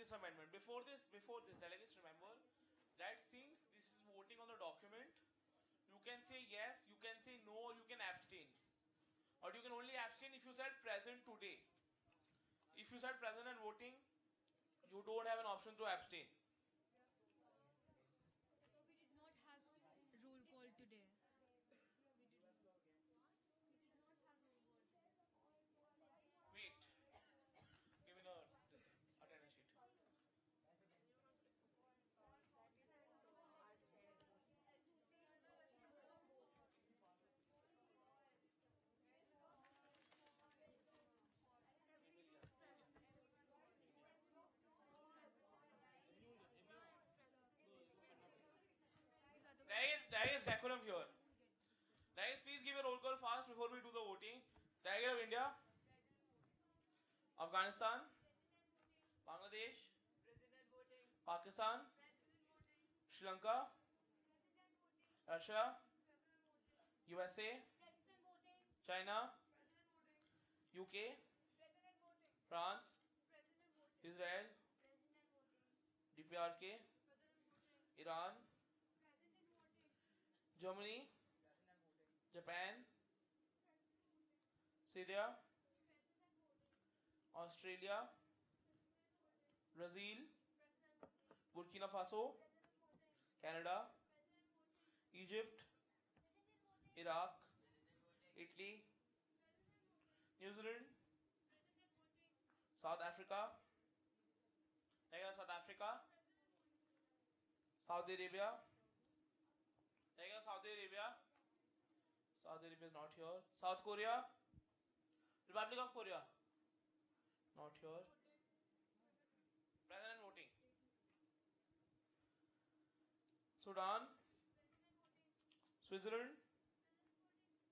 this amendment. Before this, delegates, remember that since this is voting on the document, you can say yes, you can say no, or you can abstain. But you can only abstain if you said present today. If you said present and voting, you don't have an option to abstain. So we did not have roll call today. Wait. Give me the attendance sheet. Delegates, decorum here. Delegates, please give a roll call fast before we do the voting. Delegate of India, Afghanistan, Bangladesh, Pakistan, Sri Lanka, Russia, USA, China, UK, France, Israel, DPRK, Iran, Germany, Japan, Syria, Australia, Brazil, Burkina Faso, Canada, Egypt, Iraq, Italy, New Zealand, South Africa, South Africa, Saudi Arabia, Saudi Arabia. Saudi Arabia is not here. South Korea, Republic of Korea, not here. Present and voting. Sudan, Switzerland,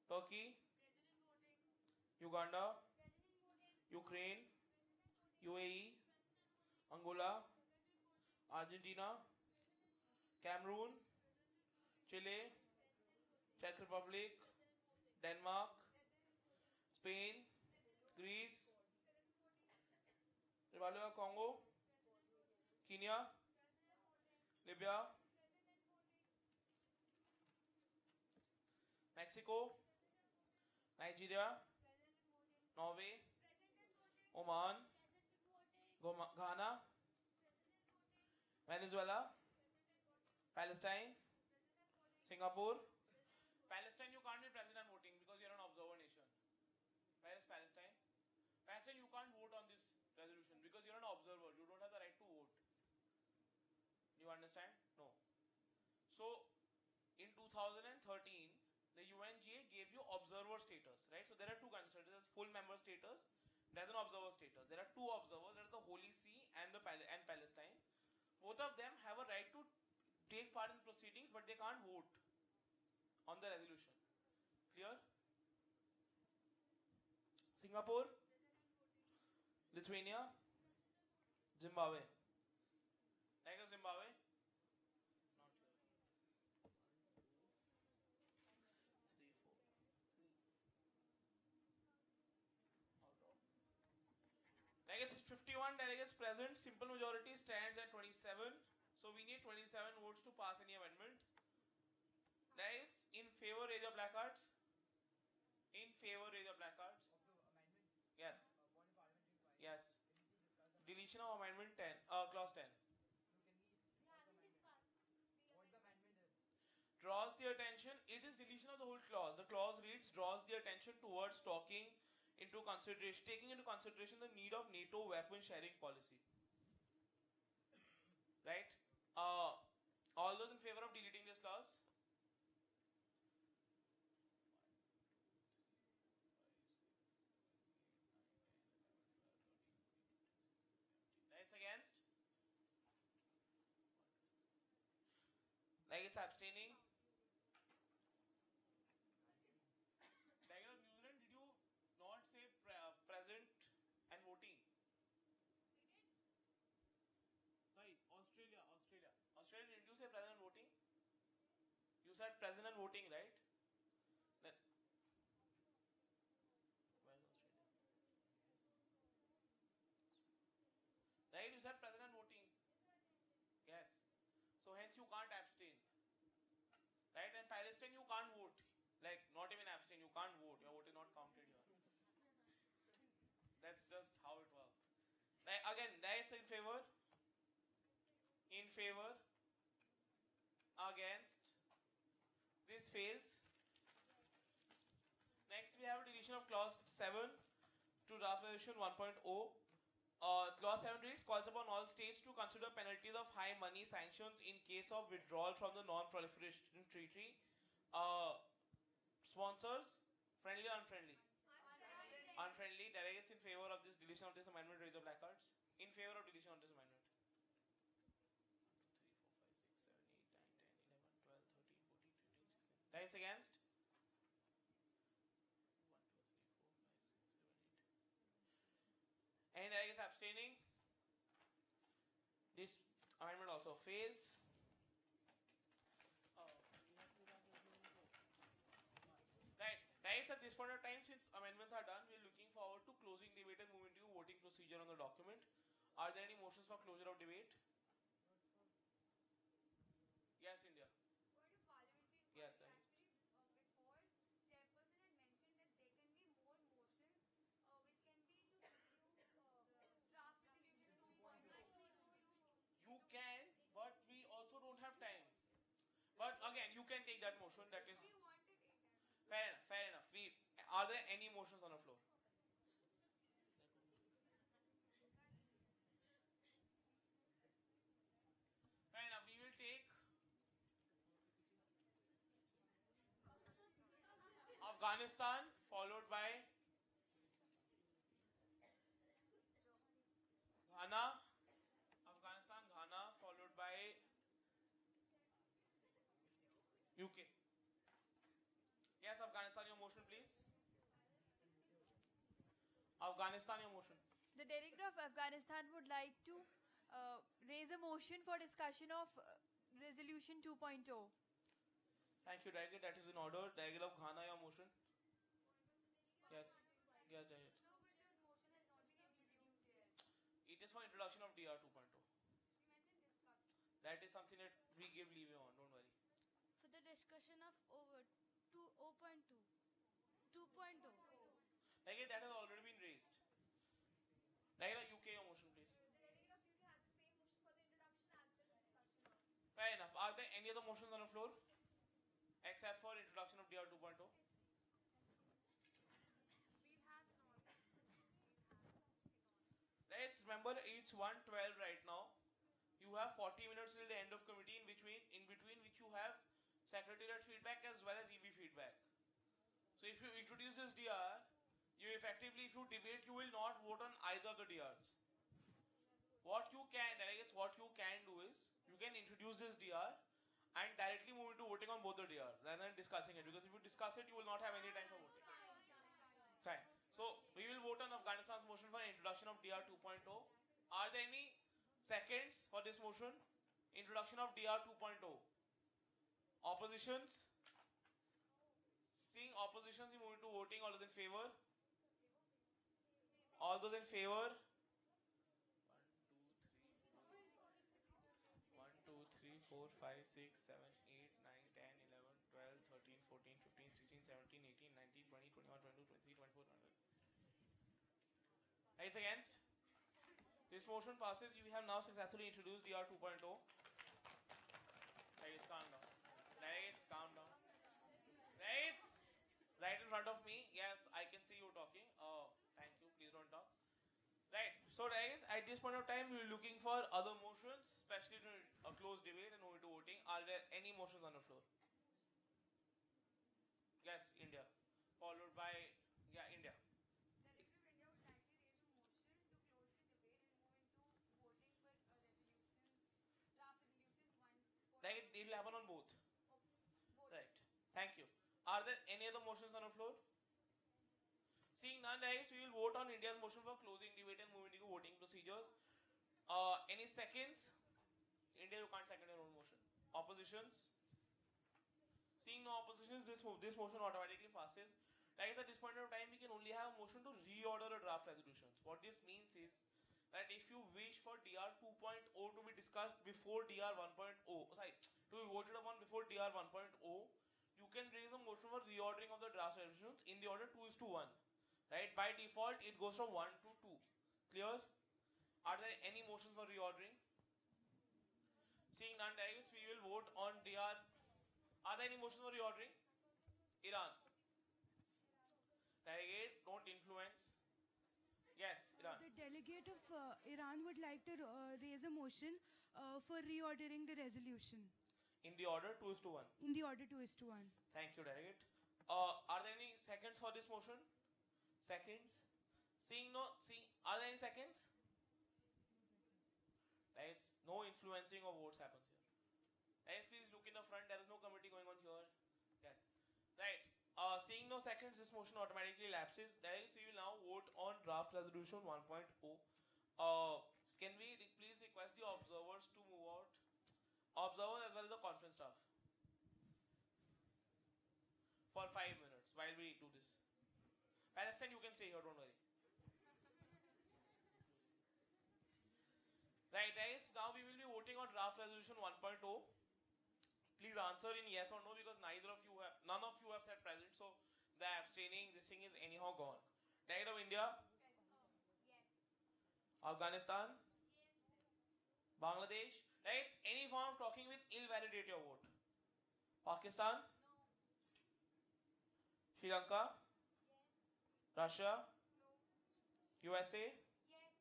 Turkey, Uganda, Ukraine, UAE, Angola, Argentina, Cameroon, Chile, Czech Republic, Denmark, Spain, Greece, Republic of Congo, Kenya, Libya, Mexico, Nigeria, Norway, Oman, Ghana, Venezuela, Palestine, Singapore. Palestine, you can't be present and voting because you're an observer nation. Where is Palestine? Palestine, you can't vote on this resolution because you're an observer. You don't have the right to vote. Do you understand? No. So, in 2013, the UNGA gave you observer status, right? So, there are two kinds of status. There's full member status. There's an observer status. There are two observers. There's the Holy See and Palestine. Both of them have a right to take part in proceedings, but they can't vote on the resolution. Clear? Singapore, Lithuania, Zimbabwe. Like a Zimbabwe? Not here. 3, 4, 3. Out of. Delegates, 51 delegates present. Simple majority stands at 27. So we need 27 votes to pass any amendment. Delegates, in favor, raise your placards. In favor, raise your placards. Yes. Yes. Deletion of amendment 10, clause 10. Draws the attention. It is deletion of the whole clause. The clause reads, draws the attention towards taking into consideration the need of NATO weapon sharing policy. Right? All those in favor of deleting this clause? It's against? Like it's abstaining? Like of New Zealand, did you not say present and voting? Sorry, Australia. Australia, did you say present and voting? You said present and voting, right? Then where is Australia? Right, you said present and voting. you can't abstain. Right? And Palestine, you can't vote. Like, not even abstain, you can't vote. Your vote is not counted here. That's just how it works. Right, again, that's in favor. In favor. Against. This fails. Next, we have a deletion of clause 7 to draft resolution 1.0. Clause 7 reads, calls upon all states to consider penalties of high money sanctions in case of withdrawal from the non-proliferation treaty. Sponsors, friendly or unfriendly? Unfriendly. Delegates in favor of this deletion of this amendment, raise the placards. In favor of deletion of this amendment. 1, 2, 3, 4, 5, 6, 7, 8, 9, 10, 11, 12, 13, 14, 15, 16. Delegates against? 1, 2, 3, 4, 5, 6, 7, 8. Any delegates abstaining? This amendment also fails. Right. Right. At this point of time, since amendments are done, we are looking forward to closing debate and moving to voting procedure on the document. Are there any motions for closure of debate? Yes, India. Yes, right. Before, Chairperson had mentioned that there can be more motions which can be to introduce draft resolution 2.0. You can, but we also don't have time. But again, you can take that motion. That is fair enough. Fair enough. Are there any motions on the floor? Fair enough. We will take Afghanistan, followed by Ghana. Afghanistan, Ghana, followed by UK. Yes, Afghanistan, your motion, please. Afghanistan, your motion. The delegate of Afghanistan would like to raise a motion for discussion of resolution 2.0. Thank you, delegate. That is in order. Delegate of Ghana, your motion. Yes. Yes, delegate. It is for introduction of DR 2.0. That is something that we give leeway on. Don't worry. For the discussion of over 2.0. 2.0. Delegate, that has already been raised. Delegate of UK, your motion, please. Fair enough. Are there any other motions on the floor? Except for introduction of DR 2.0. Let's remember it's 1:12 right now. You have 40 minutes till the end of committee, in between which you have secretariat feedback as well as EB feedback. So if you introduce this DR, you effectively, if you debate, you will not vote on either of the DRs. What you can, delegates, what you can do is, you can introduce this DR and directly move into voting on both the DRs rather than discussing it, because if you discuss it, you will not have any time for voting. Fine. So we will vote on Afghanistan's motion for introduction of DR 2.0. Are there any seconds for this motion? Introduction of DR 2.0. Oppositions? Seeing oppositions, we move into voting. All those in favor? All those in favor? 1, 2, 3, 4, 5, 6, 7, 8, 9, 10, 11, 12, 13, 14, 15, 16, 17, 18, 19, 20, 21, 22, 23, 24, 25. Right, against? This motion passes. We have now successfully introduced DR 2.0. Delegates, calm down. Delegates, calm down. Delegates, right in front of me. Yes, I can see you talking. Thank you. Please don't talk. Right. So, delegates, at this point of time, we are looking for other motions, especially to close debate and move into voting. Are there any motions on the floor? Yes, India. Followed by, yeah, India. Right, it will happen on both. Right. Thank you. Are there any other motions on the floor? Seeing none, guys, we will vote on India's motion for closing debate and moving into voting procedures. Any seconds? India, you can't second your own motion. Oppositions? Seeing no oppositions, this motion automatically passes. Like at this point of time, we can only have a motion to reorder the draft resolutions. What this means is, that if you wish for DR 2.0 to be discussed before DR 1.0, sorry, to be voted upon before DR 1.0, you can raise a motion for reordering of the draft resolutions in the order 2:1. Right? By default, it goes from 1 to 2. Clear? Are there any motions for reordering? Seeing none, delegates, we will vote on DR. Are there any motions for reordering? Iran. Delegate, don't influence. Yes, Iran. The delegate of Iran would like to raise a motion for reordering the resolution. In the order 2:1. In the order 2:1. Thank you, delegate. Are there any seconds for this motion? Seconds? Are there any seconds? Right, no influencing of votes happens here. Guys, please look in the front. There is no committee going on here. Yes. Right. Seeing no seconds, this motion automatically lapses. Delegates, we will now vote on draft resolution 1.0. Can we please request the observers to move out? Observers as well as the conference staff. For 5 minutes while we do this. Palestine, you can stay here, don't worry. Right, guys, now we will be voting on draft resolution 1.0. Please answer in yes or no because none of you have said present, so the abstaining, this thing is anyhow gone. Delegate of India? Yes. Afghanistan? Yes. Bangladesh? Right, any form of talking will invalidate your vote. Pakistan? No. Sri Lanka? Yes. Russia? No. USA? Yes.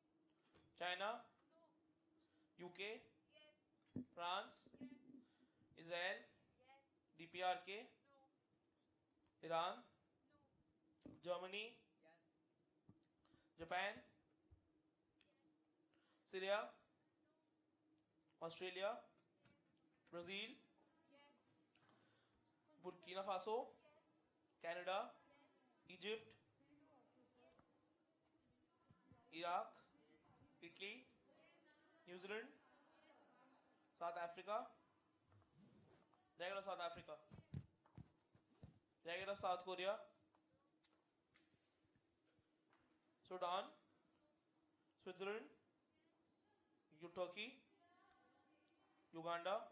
China? No. UK? Yes. France? Yes. Israel? Yes. DPRK? No. Iran? No. Germany? Yes. Japan? Syria? Australia? Brazil? Yes. Burkina Faso? Canada? Egypt? Iraq? Italy? New Zealand? South Africa? Delegate of South Africa? Delegate of South Korea? Sudan? Switzerland? Turkey? Uganda?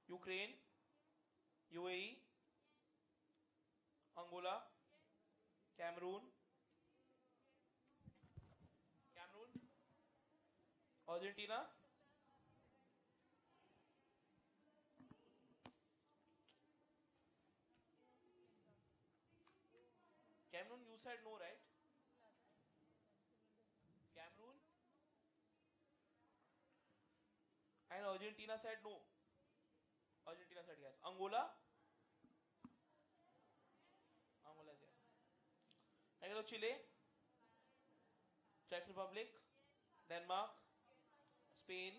Ukraine? UAE? Angola? Cameroon? Argentina? Cameroon, you said no, right? Cameroon? And Argentina said no. Argentina said yes. Angola? Angola is yes. Hello, Chile? Czech Republic? Denmark? Spain?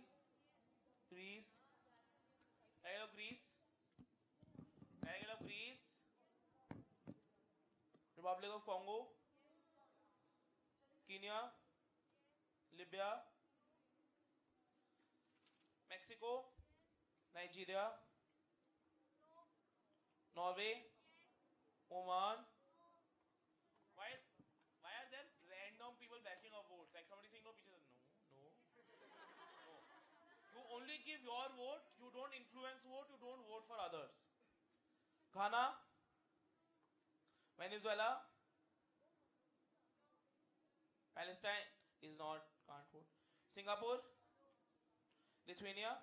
Greece? Hello, Greece? Hello, Greece? Republic of Congo? Kenya? Libya? Mexico? Nigeria? Norway? Oman? Why are there random people backing up votes? Like somebody saying no, pictures. No. You only give your vote, you don't influence vote, you don't vote for others. Ghana? Venezuela? Palestine is not, can't vote. Singapore? Lithuania?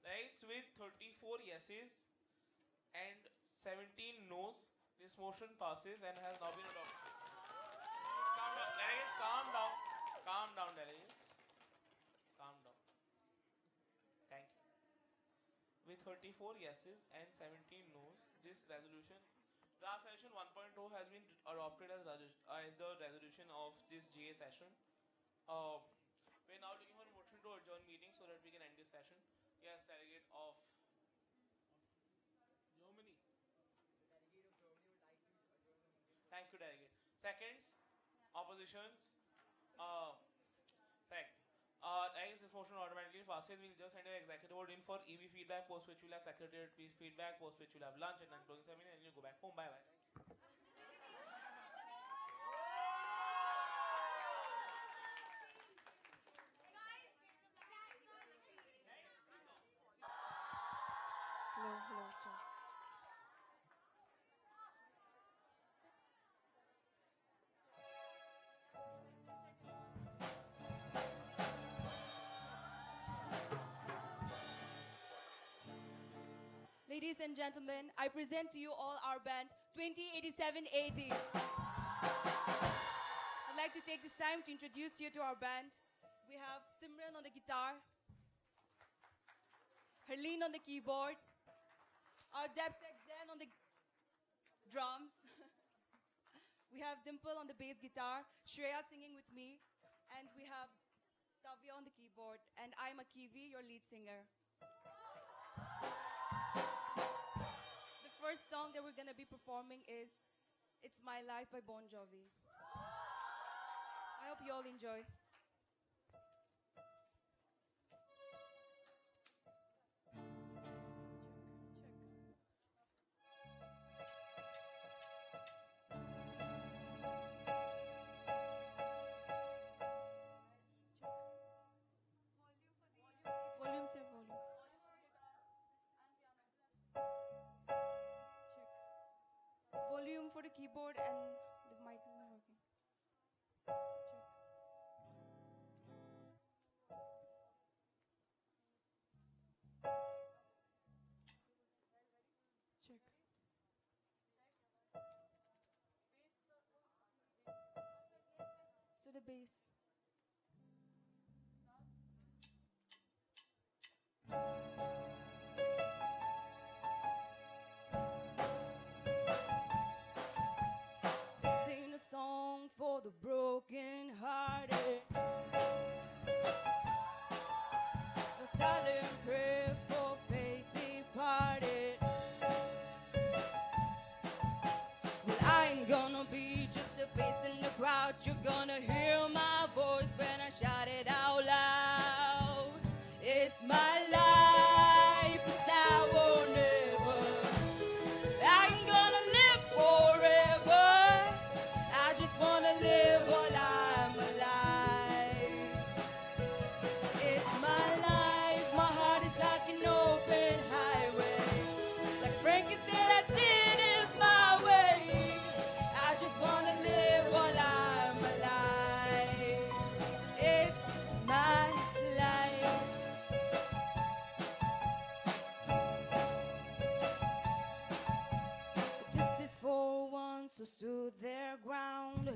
Right, with 34 yeses and 17 noes, this motion passes and has now been adopted. Delegates, calm down. Calm down, delegates. Calm down. Thank you. With 34 yeses and 17 noes, this resolution, draft resolution 1.0 has been adopted as the resolution of this GA session. We're now looking for a motion to adjourn meeting so that we can end this session. Yes, delegate of Germany. The delegate of Germany would like to adjourn the meeting. Thank you, Delegate. Seconds, oppositions. Fact. As this motion automatically passes, we'll just send an executive vote in for EV feedback, post which we'll have secretariat feedback, post which we'll have lunch and then closing ceremony, and you go back home. Bye bye. Hello, hello, sir. Ladies and gentlemen, I present to you all our band 2087 AD. I'd like to take this time to introduce you to our band. We have Simran on the guitar, Harleen on the keyboard, our Debsec Jen on the drums. We have Dimple on the bass guitar, Shreya singing with me, and we have Stavya on the keyboard, and I'm Akivi, your lead singer. The first song that we're gonna be performing is It's My Life by Bon Jovi. I hope you all enjoy. Volume, sir, volume. Check. Volume for the keyboard and the mic isn't working. Check. Check. So the bass. Sing a song for the broken hearted. A silent prayer for faith departed. Well, I ain't gonna be just a face in the crowd. You're gonna hear my voice when I shout it out loud. It's my life, it's now or never. I ain't gonna live forever. I just wanna live while I'm alive. It's my life, my heart is like an open highway. Like Frankie said, I did it my way. I just wanna live while I'm alive. It's my life. This is for ones who stood their ground.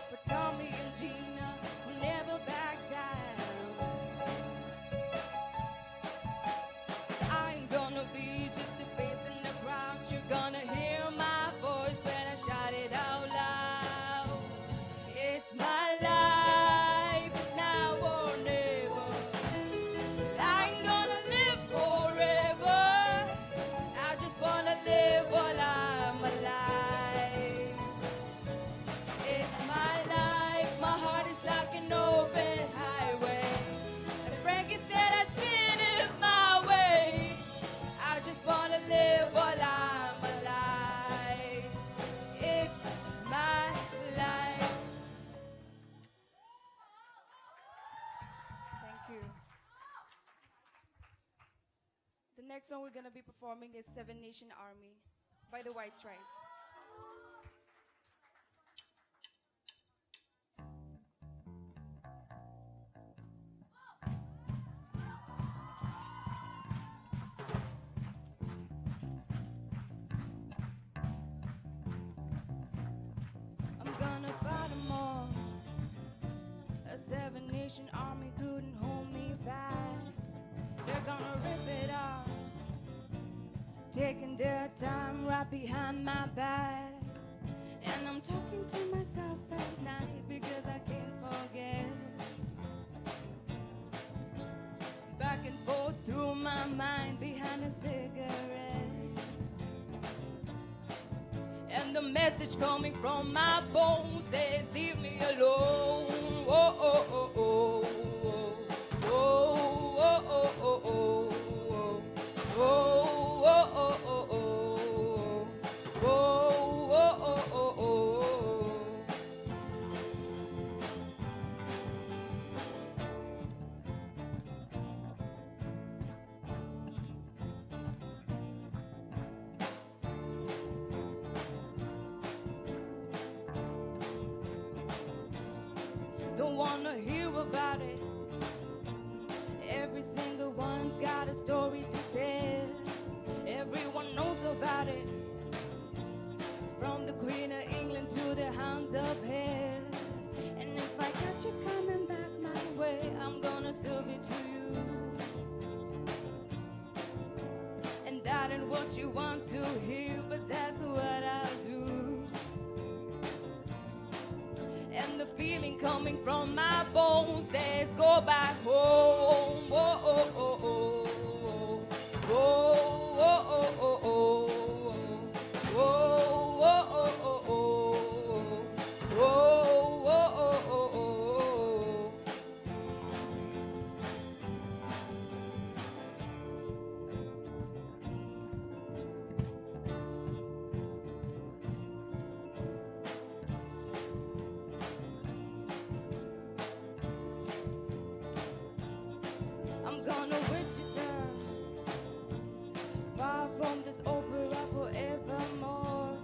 For Tommy and Gina, who never backed down. I ain't gonna be just a face in the crowd. You're gonna hear my voice when I shout it out loud. It's my life, it's now or never. I ain't gonna live forever. I just wanna live while I'm alive. It's my life, my heart is like an open highway. And Frankie said I did it my way. I just wanna live while I'm alive. It's my life. Thank you. The next song we're gonna be performing is Seven Nation Army by the White Stripes. I'm gonna fight 'em all. A Seven Nation Army couldn't hold me back. They're gonna rip it off, taking their time right behind my back. And I'm talking to myself at night because I can't forget. Back and forth through my mind behind a cigarette. And the message coming from my bones says, leave me alone. Oh, oh, oh, oh. Oh, oh, oh, oh, oh. Oh, oh, oh, oh, oh. Oh, oh, oh, oh, oh. Don't wanna hear about it. Every single one's got a story to tell. Everyone knows about it. From the Queen of England to the hounds of hell. And if I catch you coming back my way, I'm gonna serve it to you. And that ain't what you want to hear, but that's what I'll do. And the feeling coming from my bones says, go back home. Oh, oh, oh, oh. Oh, oh, oh, oh, oh. Oh, oh, oh, oh, oh. Oh, oh, oh, oh, oh. I'm gonna Wichita, far from this opera forevermore.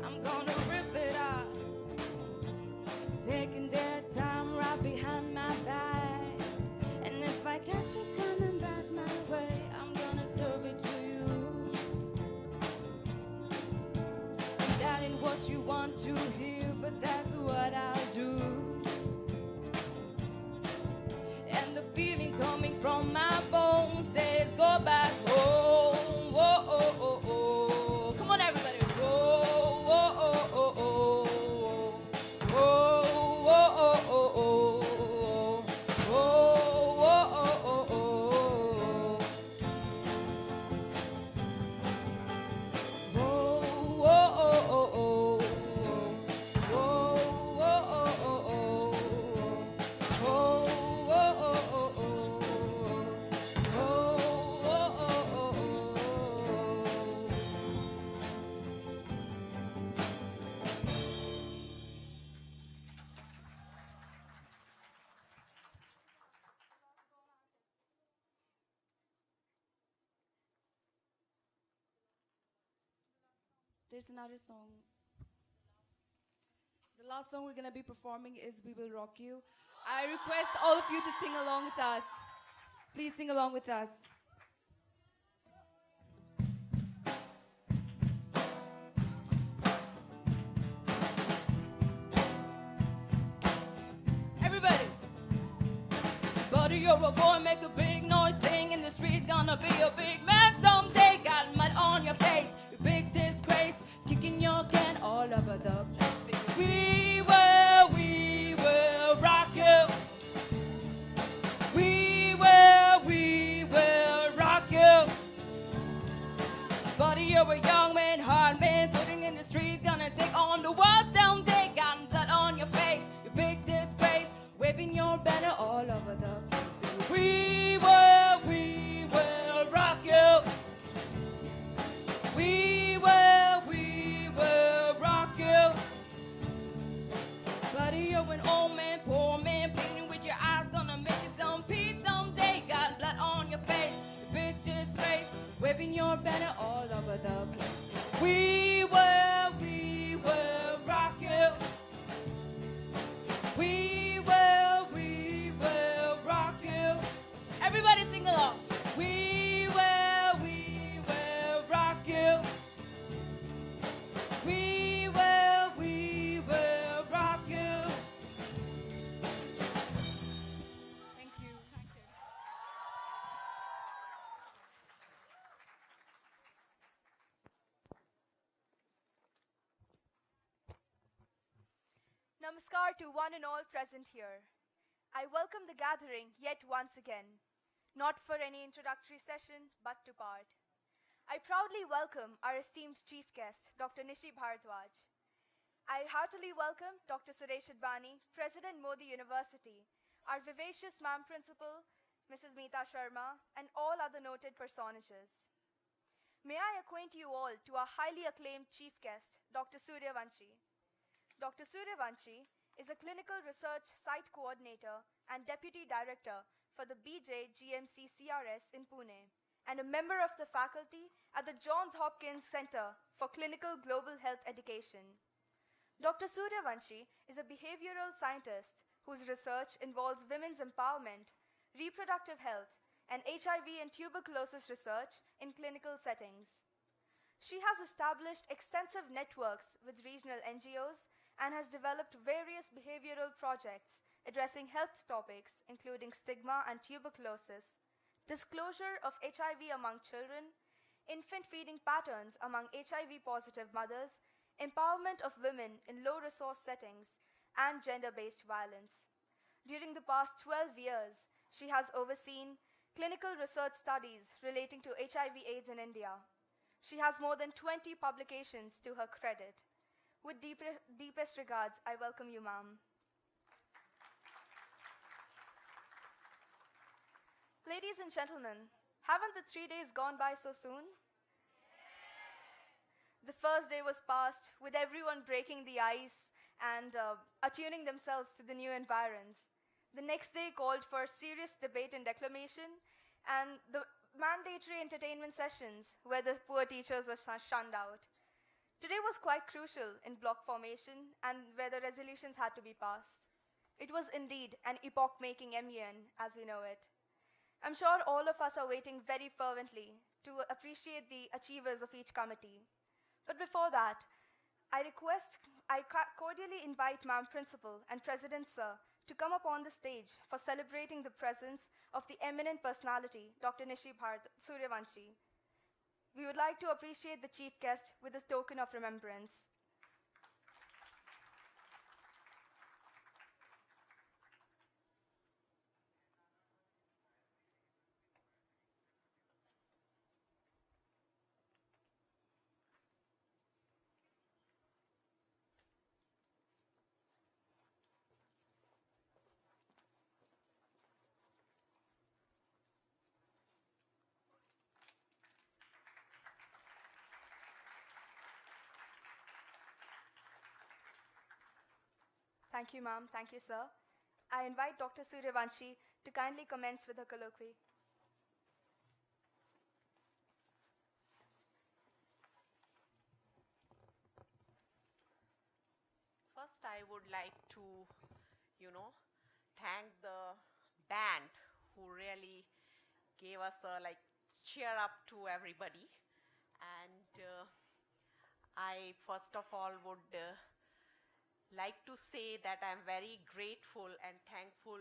I'm gonna rip it off, taking their time right behind my back. And if I catch you coming back my way, I'm gonna serve it to you. And that ain't what you want to hear, but that's what I'll do. And the feeling coming from my bones says, go back home. Oh, oh, oh, oh. Come on, everybody. Oh, oh, oh, oh, oh. Oh, oh, oh, oh, oh. Oh, oh, oh, oh, oh. Oh, oh, oh, oh, oh. Oh, oh, oh, oh, oh. There's another song. The last song we're going to be performing is We Will Rock You. I request all of you to sing along with us. Please sing along with us. Everybody. Buddy, you're a boy, make a big noise, playing in the street, gonna be a big man someday. Got mud on your face, you big disgrace, kicking your can all over the place. We will rock you. We will rock you. Buddy, you're a young man, hard man, putting in the street, gonna take on the world someday. Got blood on your face, you big disgrace, waving your banner all over the place. We will rock you. We will rock you. Buddy, you're an old man, poor man, pleading with your eyes, gonna make you some peace someday. Got blood on your face, you big disgrace, waving your banner all over the place. We will rock you. We will rock you. Everybody sing along. We will rock you. We will rock you. Thank you. Thank you. Namaskar to one and all present here. I welcome the gathering yet once again, not for any introductory session, but to part. I proudly welcome our esteemed chief guest, Dr. Nishi Bharadwaj. I heartily welcome Dr. Suresh Advani, President Modi University, our vivacious ma'am principal, Mrs. Meeta Sharma, and all other noted personages. May I acquaint you all to our highly acclaimed chief guest, Dr. Suryavanshi. Dr. Suryavanshi is a clinical research site coordinator and deputy director for the BJ GMC CRS in Pune, and a member of the faculty at the Johns Hopkins Center for Clinical Global Health Education. Dr. Suryavanshi is a behavioral scientist whose research involves women's empowerment, reproductive health, and HIV and tuberculosis research in clinical settings. She has established extensive networks with regional NGOs and has developed various behavioral projects addressing health topics including stigma and tuberculosis, disclosure of HIV among children, infant feeding patterns among HIV-positive mothers, empowerment of women in low-resource settings, and gender-based violence. During the past 12 years, she has overseen clinical research studies relating to HIV/AIDS in India. She has more than 20 publications to her credit. With deepest regards, I welcome you, ma'am. Ladies and gentlemen, haven't the 3 days gone by so soon? The first day was passed with everyone breaking the ice and attuning themselves to the new environs. The next day called for serious debate and declamation, and the mandatory entertainment sessions where the poor teachers were shunned out. Today was quite crucial in block formation and where the resolutions had to be passed. It was indeed an epoch-making MUN as we know it. I'm sure all of us are waiting very fervently to appreciate the achievers of each committee. But before that, I cordially invite Ma'am Principal and President Sir to come up on the stage for celebrating the presence of the eminent personality, Dr. Nishi Suryavanshi. We would like to appreciate the chief guest with a token of remembrance. Thank you, ma'am. Thank you, sir. I invite Dr. Suryavanshi to kindly commence with her colloquy. First, I would like to, thank the band who really gave us a cheer up to everybody. And I first of all would like to say that I'm very grateful and thankful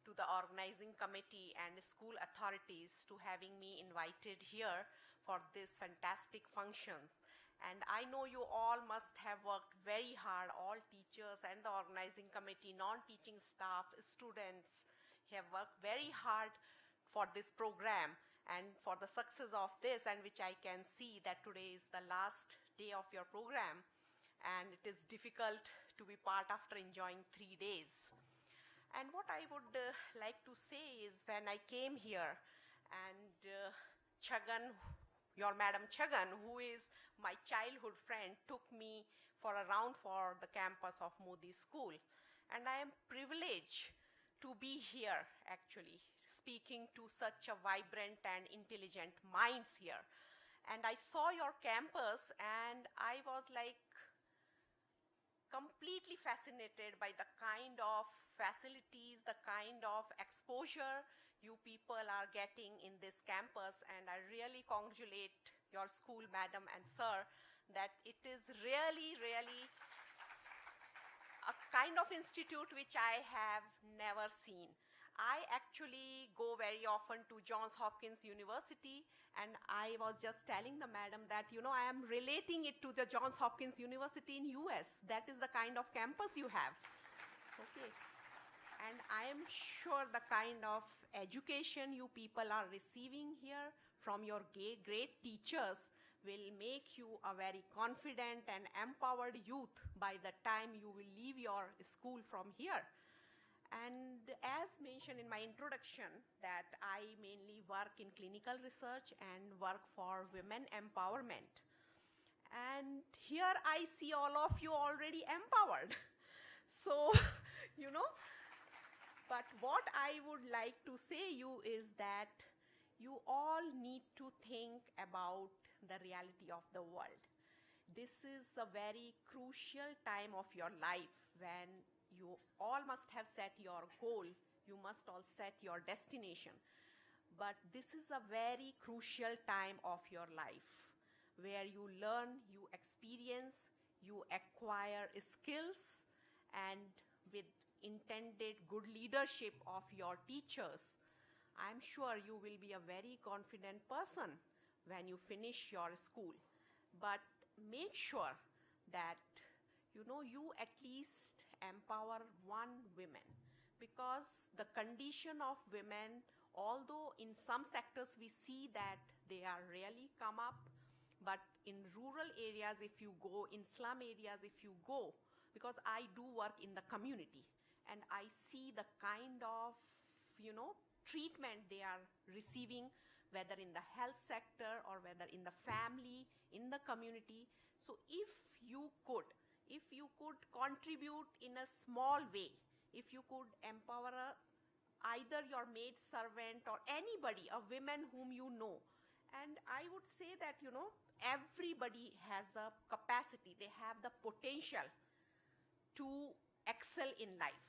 to the organizing committee and school authorities to having me invited here for this fantastic functions. And I know you all must have worked very hard, all teachers and the organizing committee, non-teaching staff, students have worked very hard for this program and for the success of this, and which I can see that today is the last day of your program. And it is difficult to be part after enjoying 3 days. And what I would like to say is when I came here and Chagan, your Madam Chagan, who is my childhood friend, took me for a round for the campus of Modi School. And I am privileged to be here actually, speaking to such a vibrant and intelligent minds here. And I saw your campus and I was completely fascinated by the kind of facilities, the kind of exposure you people are getting in this campus. And I really congratulate your school, madam and sir, that it is really, really a kind of institute which I have never seen. I actually go very often to Johns Hopkins University, and I was just telling the madam that, I am relating it to the Johns Hopkins University in US. That is the kind of campus you have. Okay. And I am sure the kind of education you people are receiving here from your great teachers will make you a very confident and empowered youth by the time you will leave your school from here. And as mentioned in my introduction, that I mainly work in clinical research and work for women empowerment. And here I see all of you already empowered. So, but what I would like to say you is that you all need to think about the reality of the world. This is a very crucial time of your life when you all must have set your goal. You must all set your destination. But this is a very crucial time of your life where you learn, you experience, you acquire skills, and with intended good leadership of your teachers, I'm sure you will be a very confident person when you finish your school. But make sure that you at least empower one woman, because the condition of women, although in some sectors we see that they are really come up, but in rural areas, if you go, in slum areas, if you go, because I do work in the community and I see the kind of, treatment they are receiving, whether in the health sector or whether in the family, in the community. So if you could contribute in a small way, if you could empower either your maid servant or anybody, a woman whom you know, and I would say that, everybody has a capacity, they have the potential to excel in life.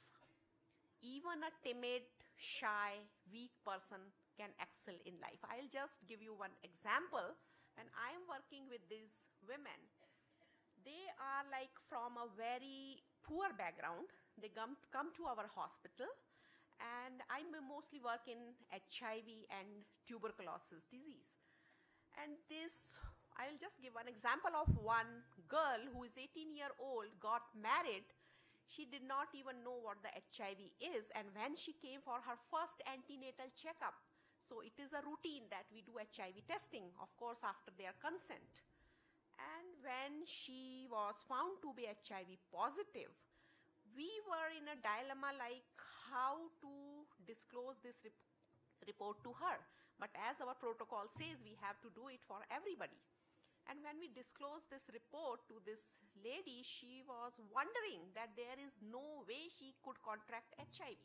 Even a timid, shy, weak person can excel in life. I'll just give you one example. When I am working with these women, they are like from a very poor background. They come to our hospital, and I mostly work in HIV and tuberculosis disease. And I'll just give one example of one girl who is 18-year-old, got married. She did not even know what the HIV is, and when she came for her first antenatal checkup, so it is a routine that we do HIV testing, of course, after their consent. And when she was found to be HIV positive, we were in a dilemma like how to disclose this report to her. But as our protocol says, we have to do it for everybody. And when we disclosed this report to this lady, she was wondering that there is no way she could contract HIV.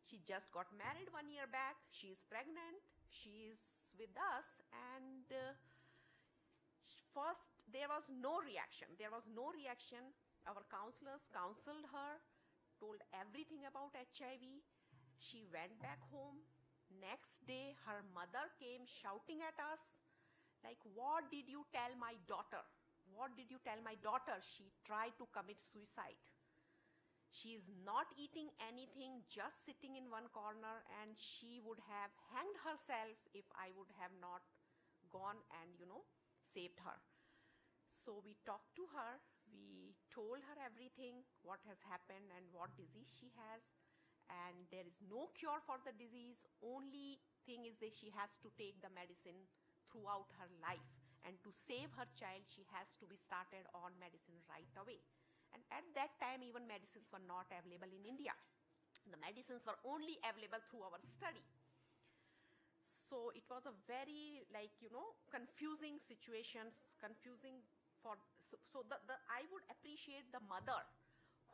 She just got married 1 year back. She is pregnant. She is with us. And first, there was no reaction. Our counselors counseled her, told everything about HIV. She went back home. Next day, her mother came shouting at us, like, what did you tell my daughter? What did you tell my daughter? She tried to commit suicide. She is not eating anything, just sitting in one corner, and she would have hanged herself if I would have not gone and, saved her. So we talked to her. We told her everything, what has happened and what disease she has. And there is no cure for the disease. Only thing is that she has to take the medicine throughout her life. And to save her child, she has to be started on medicine right away. And at that time, even medicines were not available in India. The medicines were only available through our study. So it was a very, confusing situation, I would appreciate the mother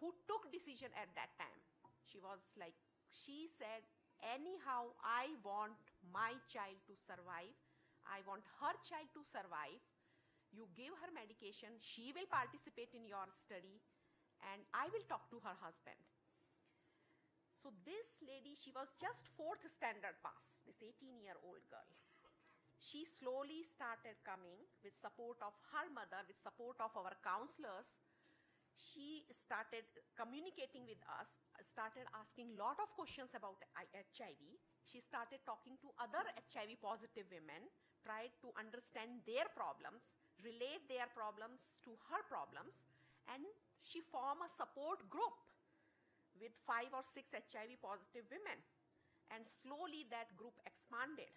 who took decision at that time. She said, anyhow, I want my child to survive. I want her child to survive. You give her medication, she will participate in your study, and I will talk to her husband. So this lady, she was just 4th standard pass, this 18-year-old girl. She slowly started coming with support of her mother, with support of our counselors. She started communicating with us, started asking a lot of questions about HIV. She started talking to other HIV positive women, tried to understand their problems, relate their problems to her problems, and she formed a support group with 5 or 6 HIV positive women. And slowly that group expanded.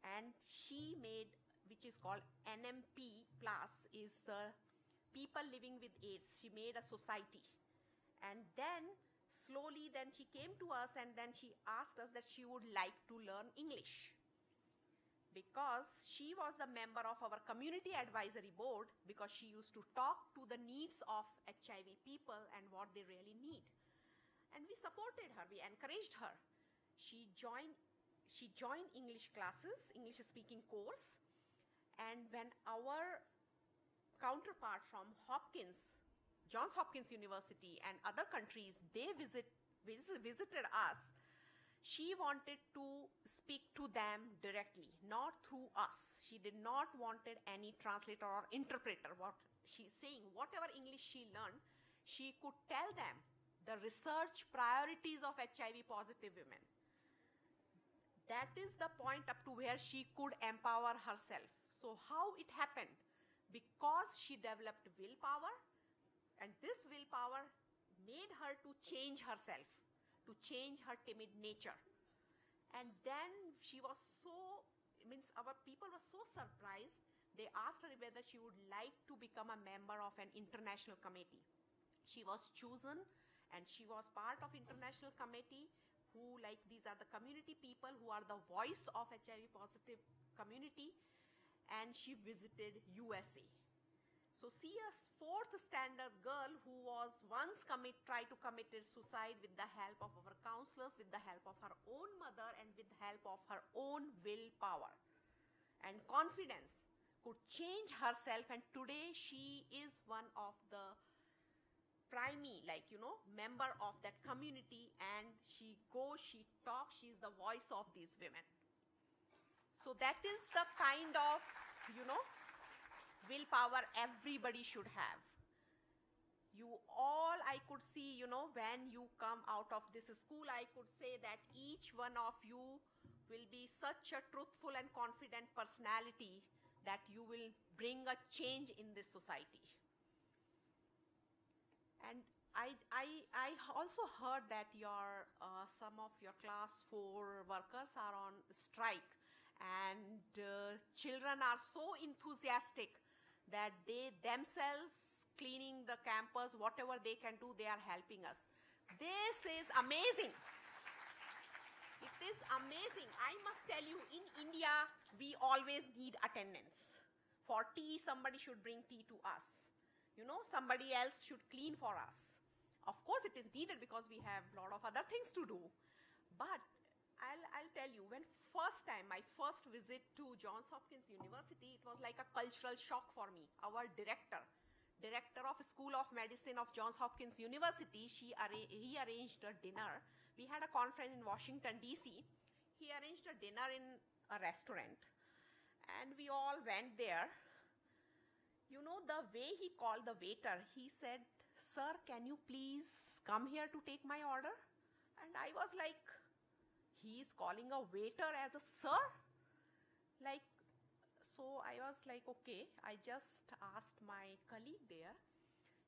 and she made, which is called NMP plus, is the people living with AIDS. She made a society. And then slowly then she came to us and then she asked us that she would like to learn English. Because she was the member of our community advisory board, because she used to talk to the needs of HIV people and what they really need. And we supported her, we encouraged her. She joined English classes, English speaking course. And when our counterpart from Johns Hopkins University and other countries, they visited us, she wanted to speak to them directly, not through us. She did not wanted any translator or interpreter. What she's saying, whatever English she learned, she could tell them the research priorities of HIV positive women. That is the point up to where she could empower herself. So how it happened? Because she developed willpower, and this willpower made her to change herself, to change her timid nature. And then she was our people were so surprised, they asked her whether she would like to become a member of an international committee. She was chosen, and she was part of international committee who, like, these are the community people who are the voice of HIV positive community, and she visited USA. So see, a fourth standard girl who was once tried to commit suicide with the help of our counselors, with the help of her own mother, and with the help of her own willpower and confidence, could change herself, and today she is one of the member of that community, and she talks, she is the voice of these women. So that is the kind of, willpower everybody should have. I could see, when you come out of this school, I could say that each one of you will be such a truthful and confident personality that you will bring a change in this society. And I also heard that some of your class 4 workers are on strike, and children are so enthusiastic that they themselves cleaning the campus, whatever they can do, they are helping us. This is amazing. It is amazing. I must tell you, in India, we always need attendance. For tea, somebody should bring tea to us. Somebody else should clean for us. Of course, it is needed because we have a lot of other things to do. But I'll tell you, my first visit to Johns Hopkins University, it was like a cultural shock for me. Our director of School of Medicine of Johns Hopkins University, he arranged a dinner. We had a conference in Washington, D.C. He arranged a dinner in a restaurant, and we all went there. The way he called the waiter, he said, "Sir, can you please come here to take my order?" And I was like, he's calling a waiter as a sir? So I was like, okay. I just asked my colleague there,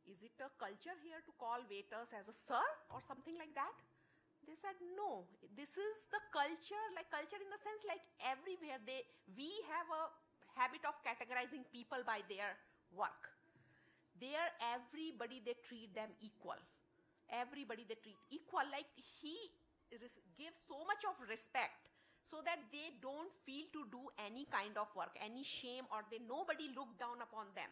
is it a culture here to call waiters as a sir or something like that? They said, no, this is the culture, culture in the sense everywhere we have a habit of categorizing people by their work. There, everybody, they treat them equal. Everybody they treat equal, he gives so much of respect so that they don't feel to do any kind of work, any shame, or nobody look down upon them.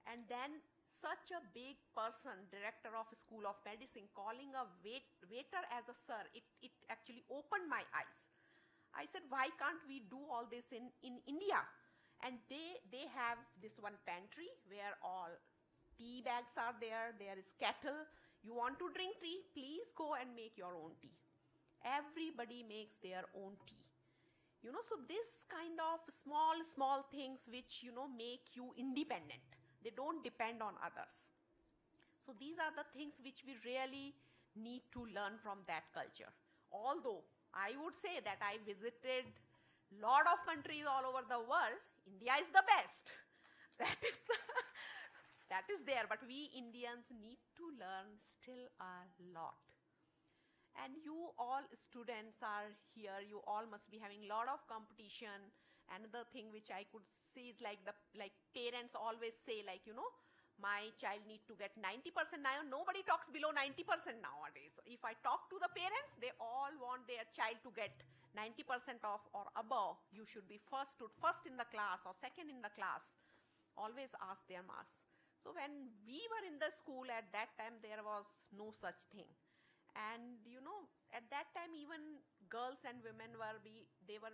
And then such a big person, director of School of Medicine, calling a waiter as a sir, it actually opened my eyes. I said, why can't we do all this in India? And they have this one pantry where all tea bags are there is kettle. You want to drink tea? Please go and make your own tea. Everybody makes their own tea. So this kind of small things which, make you independent. They don't depend on others. So these are the things which we really need to learn from that culture. Although I would say that I visited a lot of countries all over the world, India is the best. That is there, but we Indians need to learn still a lot. And you all students are here, you all must be having a lot of competition. Another thing which I could see is like parents always say, like, you know, my child need to get 90%. Now nobody talks below 90% nowadays. If I talk to the parents, they all want their child to get 90% of or above. You should be first in the class or second in the class. Always ask their marks. So when we were in the school at that time, there was no such thing. And you know, at that time even girls and women were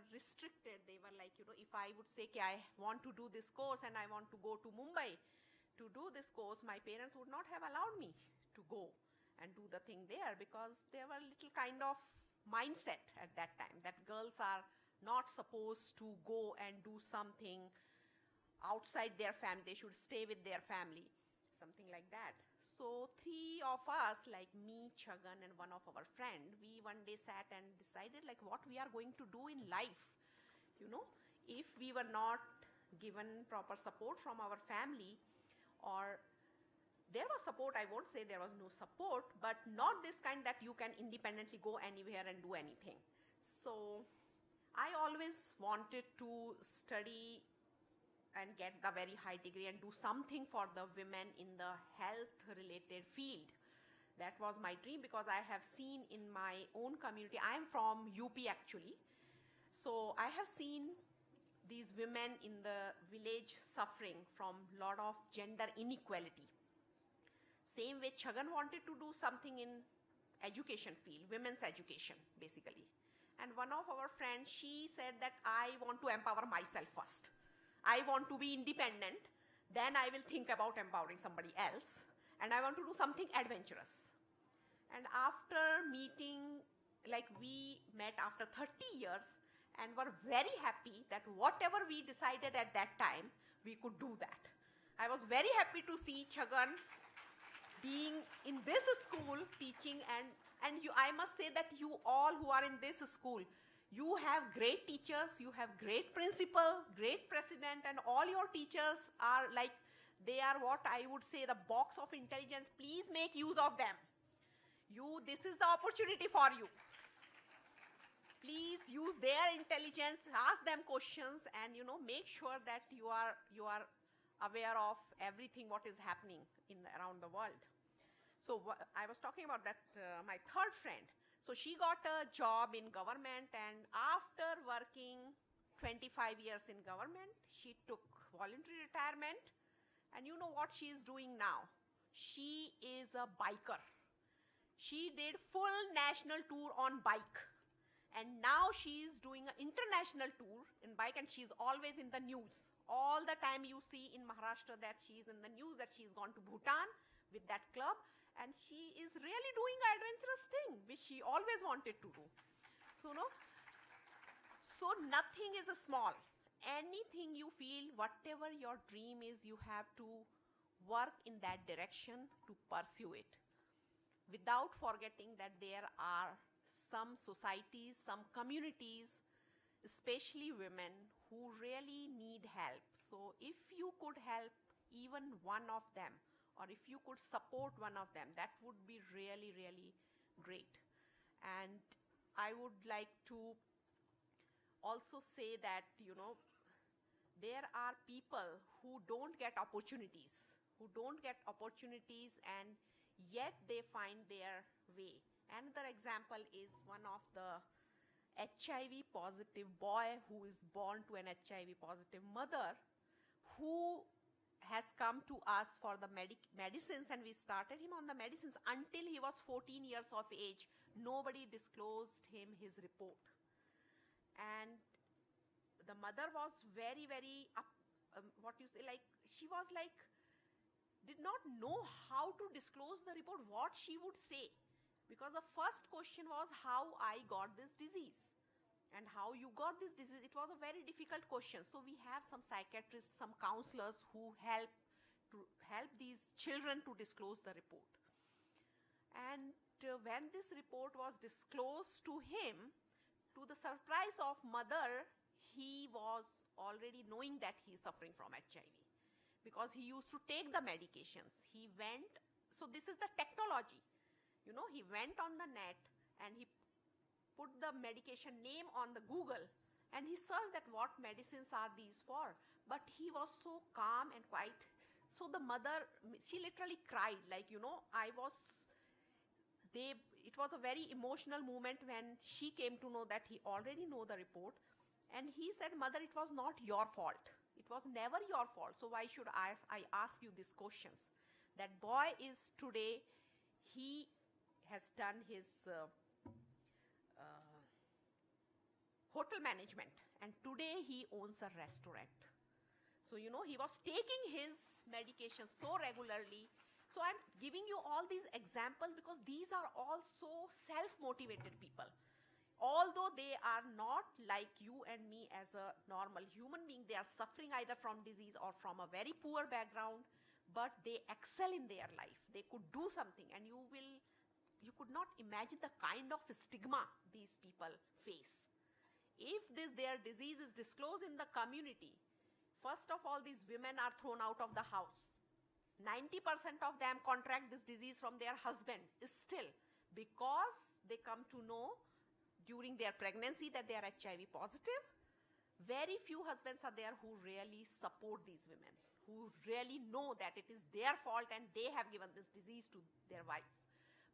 restricted. They were like, you know, if I would say, okay, I want to do this course and I want to go to Mumbai to do this course, my parents would not have allowed me to go and do the thing there, because there were little kind of mindset at that time that girls are not supposed to go and do something outside their family. They should stay with their family, something like that. So 3 of us, like me, Chagan, and one of our friend, we one day sat and decided like what we are going to do in life. You know, if we were not given proper support from our family, or there was support, I won't say there was no support, but not this kind that you can independently go anywhere and do anything. So I always wanted to study and get the very high degree and do something for the women in the health related field. That was my dream, because I have seen in my own community, I am from UP actually, so I have seen these women in the village suffering from lot of gender inequality. Same way Chagan wanted to do something in education field, women's education basically. And one of our friends, she said that I want to empower myself first. I want to be independent, then I will think about empowering somebody else, and I want to do something adventurous. And after meeting, like we met after 30 years and were very happy that whatever we decided at that time, we could do that. I was very happy to see Chagan being in this school teaching, and I must say that you all who are in this school, you have great teachers, you have great principal, great president, and all your teachers are like, they are what I would say the box of intelligence. Please make use of them. This is the opportunity for you. Please use their intelligence, ask them questions, and you know, make sure that you are aware of everything what is happening around the world. So I was talking about that, my third friend. So she got a job in government, and after working 25 years in government, she took voluntary retirement. And you know what she is doing now? She is a biker. She did full national tour on bike. And now she is doing an international tour in bike, and she's always in the news. All the time you see in Maharashtra that she's in the news, that she's gone to Bhutan with that club. And she is really doing an adventurous thing, which she always wanted to do. So, no? So nothing is small. Anything you feel, whatever your dream is, you have to work in that direction to pursue it. Without forgetting that there are some societies, some communities, especially women, who really need help. So if you could help even one of them, or if you could support one of them, that would be really, really great. And I would like to also say that, you know, there are people who don't get opportunities, and yet they find their way. Another example is one of the HIV positive boy who is born to an HIV positive mother, who has come to us for the medicines, and we started him on the medicines. Until he was 14 years of age, nobody disclosed him his report. And the mother was very, very, she was like, did not know how to disclose the report, what she would say. Because the first question was how I got this disease. And how you got this disease, it was a very difficult question. So we have some psychiatrists, some counselors who help these children to disclose the report. And when this report was disclosed to him, to the surprise of mother, he was already knowing that he is suffering from HIV, because he used to take the medications. So this is the technology. You know, he went on the net and he put the medication name on the Google, and he searched that what medicines are these for. But he was so calm and quiet. So the mother, she literally cried, like, it was a very emotional moment when she came to know that he already know the report. And he said, "Mother, it was not your fault. It was never your fault. So why should I ask you these questions?" That boy is today, he has done his hotel management, and today he owns a restaurant. So, he was taking his medication so regularly. So I'm giving you all these examples because these are also self-motivated people. Although they are not like you and me as a normal human being, they are suffering either from disease or from a very poor background, but they excel in their life. They could do something, and you could not imagine the kind of stigma these people face. If their disease is disclosed in the community, first of all, these women are thrown out of the house. 90% of them contract this disease from their husband still, because they come to know during their pregnancy that they are HIV positive. Very few husbands are there who really support these women, who really know that it is their fault and they have given this disease to their wife.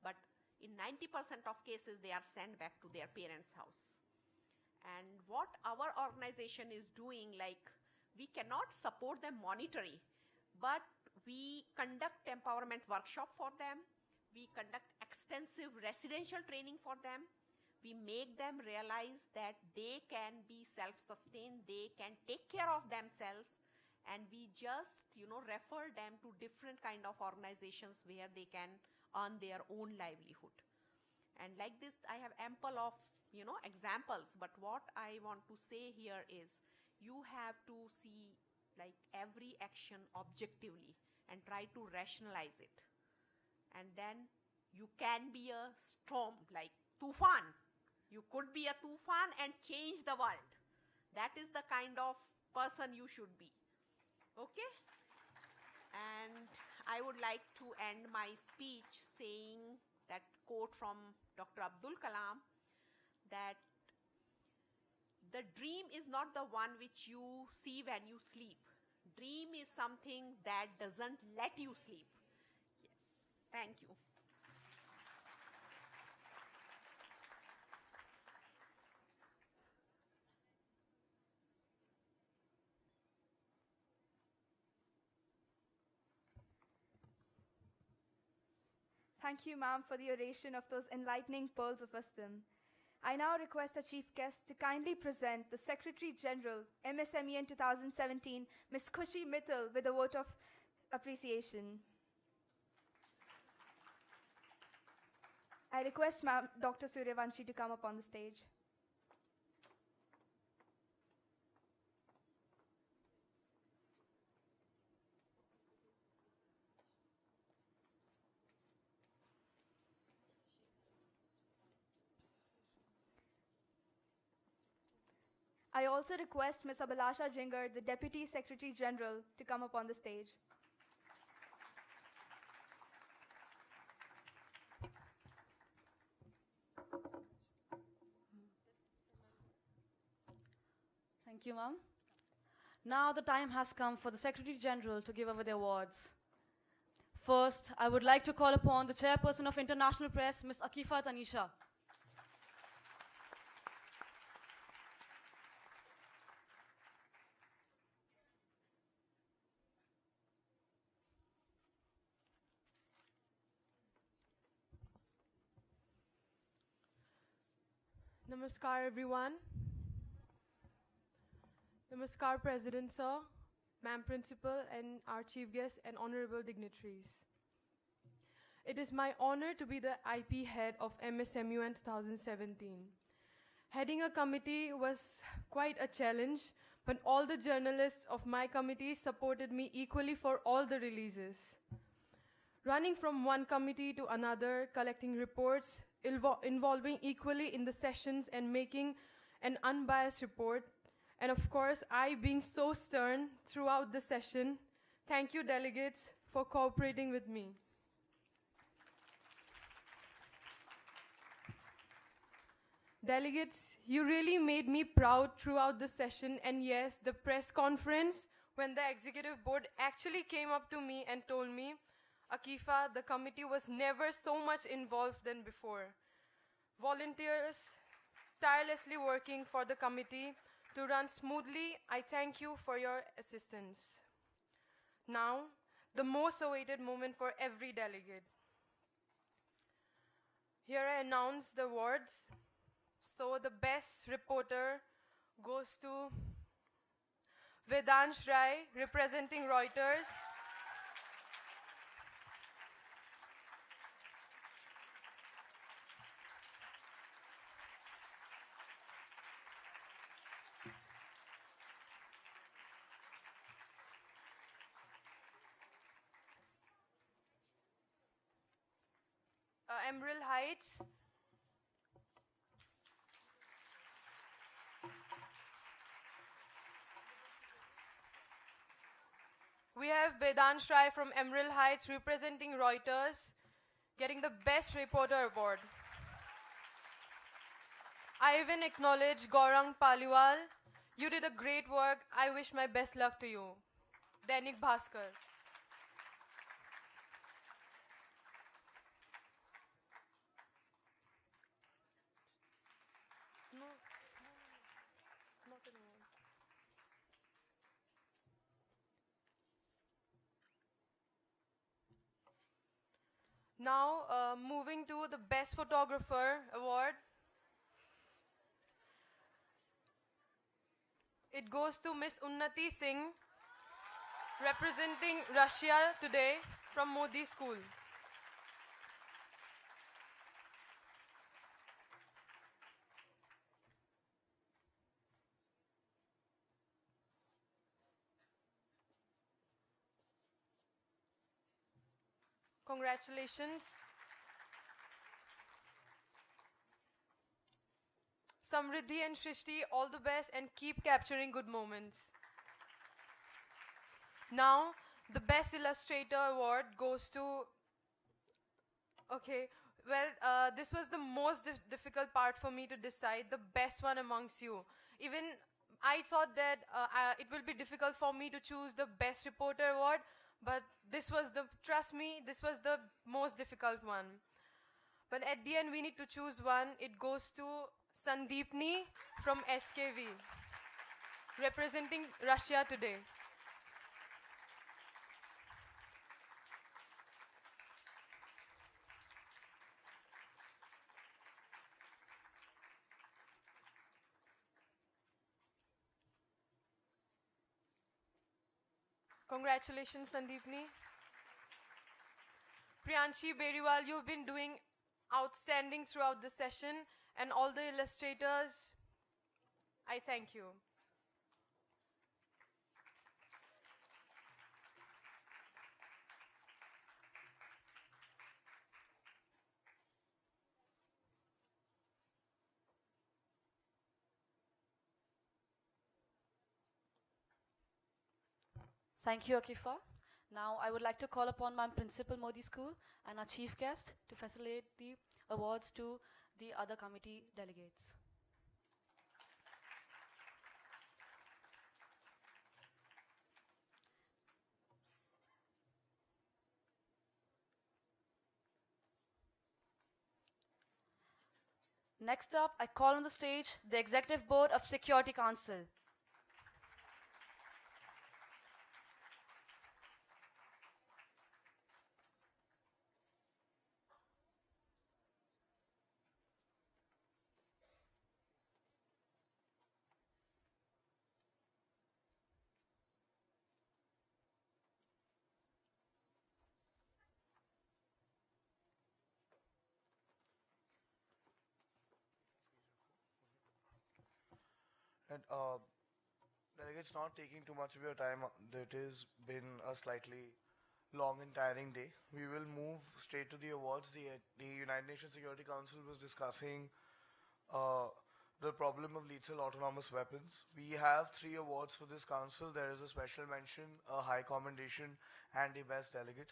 But in 90% of cases, they are sent back to their parents' house. And what our organization is doing, like, we cannot support them monetarily, but we conduct empowerment workshop for them. We conduct extensive residential training for them. We make them realize that they can be self-sustained, they can take care of themselves, and we just, refer them to different kind of organizations where they can earn their own livelihood. And like this, I have ample of, examples, but what I want to say here is, you have to see like every action objectively and try to rationalize it. And then you can be a storm, like Tufan. You could be a Tufan and change the world. That is the kind of person you should be. Okay? And I would like to end my speech saying that quote from Dr. Abdul Kalam, that the dream is not the one which you see when you sleep. Dream is something that doesn't let you sleep. Yes, thank you. Thank you, ma'am, for the oration of those enlightening pearls of wisdom. I now request our chief guest to kindly present the Secretary General, MSMUN 2017, Ms. Khushi Mittal, with a vote of appreciation. I request Dr. Suryavanshi to come up on the stage. I also request Ms. Abhilasha Jhingar, the Deputy Secretary General, to come up on the stage. Thank you, ma'am. Now the time has come for the Secretary General to give over the awards. First, I would like to call upon the Chairperson of International Press, Ms. Akifa Tanisha. Namaskar, everyone. Namaskar, President Sir, Ma'am Principal, and our Chief Guest and Honorable Dignitaries. It is my honor to be the IP head of MSMUN 2017. Heading a committee was quite a challenge, but all the journalists of my committee supported me equally for all the releases. Running from one committee to another, collecting reports, involving equally in the sessions and making an unbiased report, and of course, I being so stern throughout the session. Thank you, delegates, for cooperating with me. Delegates, you really made me proud throughout the session, and yes, the press conference, when the executive board actually came up to me and told me, Akifa, the committee was never so much involved than before. Volunteers tirelessly working for the committee to run smoothly. I thank you for your assistance. Now, the most awaited moment for every delegate. Here I announce the awards. So the best reporter goes to Vedansh Rai, representing Reuters. Emerald Heights. We have Vedansh Rai from Emerald Heights representing Reuters, getting the Best Reporter Award. I even acknowledge Gaurang Paliwal. You did a great work. I wish my best luck to you. Dainik Bhaskar. No, not anyone. Now, moving to the Best Photographer Award. It goes to Miss Unnati Singh, representing Russia today from Modi School. Congratulations. Samriddhi and Shrishti, all the best and keep capturing good moments. Now, the Best Illustrator Award goes to... Okay, well, this was the most difficult part for me to decide, the best one amongst you. Even I thought that it will be difficult for me to choose the Best Reporter Award, but trust me, this was the most difficult one. But at the end, we need to choose one. It goes to Sandeepni from SKV, representing Russia today. Congratulations, Sandeepni. Priyanshi Beriwal, you've been doing outstanding throughout the session, and all the illustrators, I thank you. Thank you, Akifa. Now, I would like to call upon my Principal Modi School and our chief guest to facilitate the awards to the other committee delegates. Next up, I call on the stage the Executive Board of Security Council. And delegates, not taking too much of your time, it has been a slightly long and tiring day. We will move straight to the awards. The United Nations Security Council was discussing the problem of lethal autonomous weapons. We have 3 awards for this council. There is a special mention, a high commendation, and a best delegate.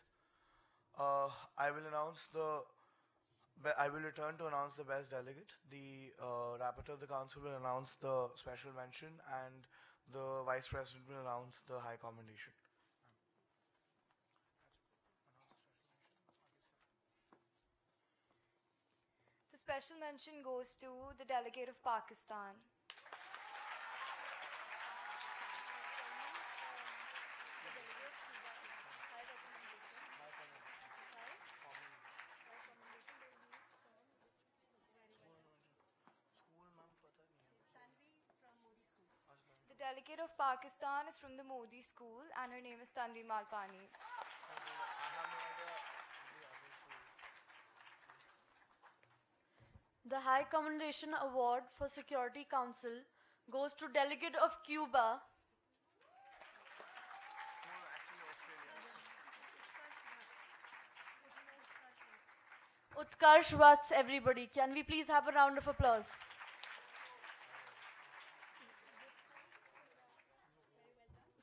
I will announce the I will return to announce the best delegate. The rapporteur of the council will announce the special mention, and the vice president will announce the high commendation. The special mention goes to the delegate of Pakistan. The delegate of Pakistan is from the Modi school and her name is Tanvi Malpani. The High Commendation Award for Security Council goes to Delegate of Cuba. Utkarsh Vats, everybody. Can we please have a round of applause?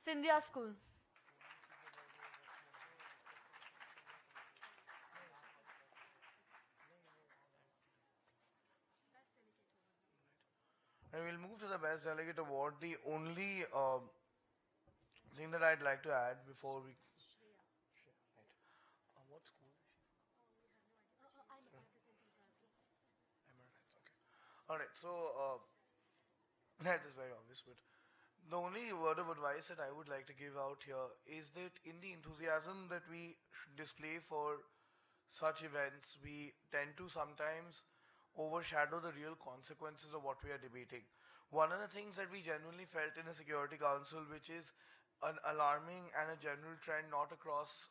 Sindhya School. And we'll move to the Best Delegate Award. The only thing that I'd like to add before we... what school? Alright, so that is very obvious, but the only word of advice that I would like to give out here is that in the enthusiasm that we should display for such events, we tend to sometimes overshadow the real consequences of what we are debating. One of the things that we genuinely felt in the Security Council, which is an alarming and a general trend not across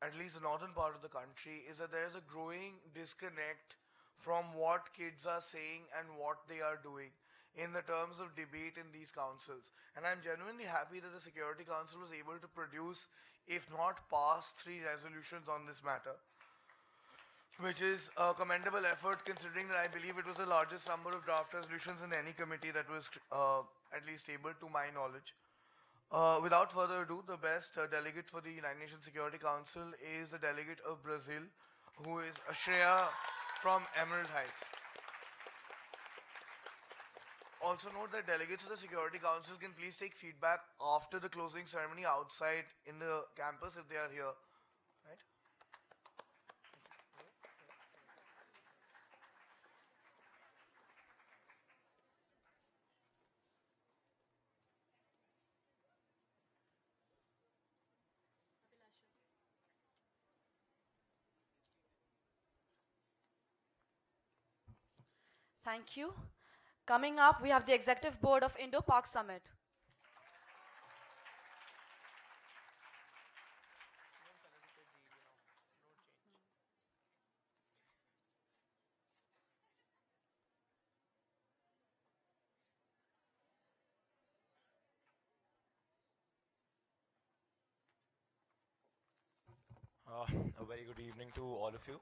at least the northern part of the country, is that there is a growing disconnect from what kids are saying and what they are doing in the terms of debate in these councils. And I'm genuinely happy that the Security Council was able to produce, if not pass, 3 resolutions on this matter, which is a commendable effort considering that I believe it was the largest number of draft resolutions in any committee that was at least able to my knowledge. Without further ado, the best delegate for the United Nations Security Council is the delegate of Brazil, who is Ashreya from Emerald Heights. Also note that delegates of the Security Council can please take feedback after the closing ceremony outside in the campus if they are here. Right? Thank you. Coming up, we have the Executive Board of Indo-Pak Summit. A very good evening to all of you.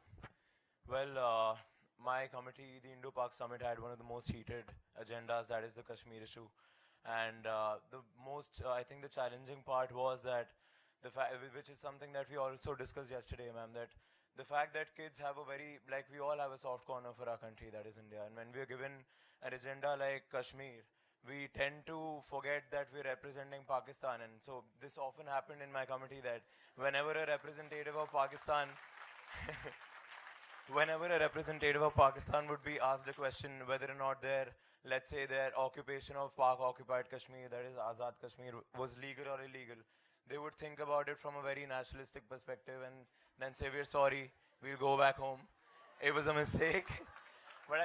Well, my committee, the Indo-Pak Summit, had one of the most heated agendas, that is the Kashmir Issue. And the most, I think the challenging part was that, which is something that we also discussed yesterday, ma'am, that the fact that kids have a very, like we all have a soft corner for our country, that is India. And when we are given an agenda like Kashmir, we tend to forget that we're representing Pakistan. And so this often happened in my committee that whenever a representative of Pakistan whenever a representative of Pakistan would be asked a question whether or not their, let's say their occupation of Pak-occupied Kashmir, that is Azad Kashmir, was legal or illegal, they would think about it from a very nationalistic perspective and then say, we're sorry, we'll go back home. It was a mistake. But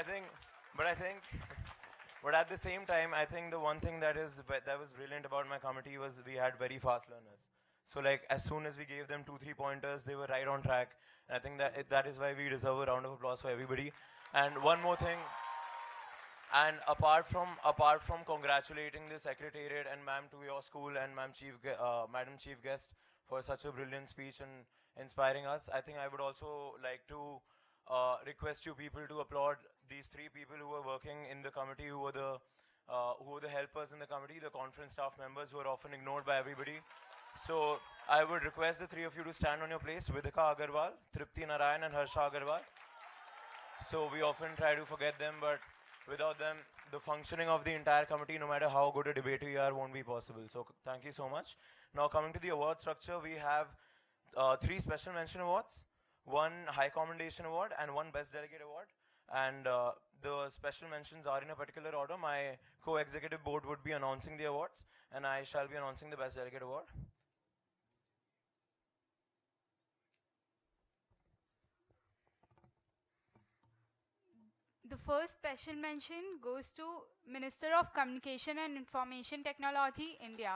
at the same time, I think the one thing that was brilliant about my committee was we had very fast learners. So like as soon as we gave them 2-3 pointers, they were right on track. And I think that is why we deserve a round of applause for everybody. And one more thing, and apart from congratulating the Secretariat and ma'am to your school and Madam Chief Guest for such a brilliant speech and inspiring us, I think I would also like to request you people to applaud these 3 people who were working in the committee, who were the helpers in the committee, the conference staff members who are often ignored by everybody. So I would request the three of you to stand on your place. Vidika Agarwal, Tripti Narayan and Harsha Agarwal. So we often try to forget them, but without them, the functioning of the entire committee, no matter how good a debater you are, won't be possible. So thank you so much. Now coming to the award structure, we have 3 special mention awards, 1 high commendation award and 1 best delegate award. And the special mentions are in a particular order. My co-executive board would be announcing the awards, and I shall be announcing the best delegate award. The first special mention goes to Minister of Communication and Information Technology, India.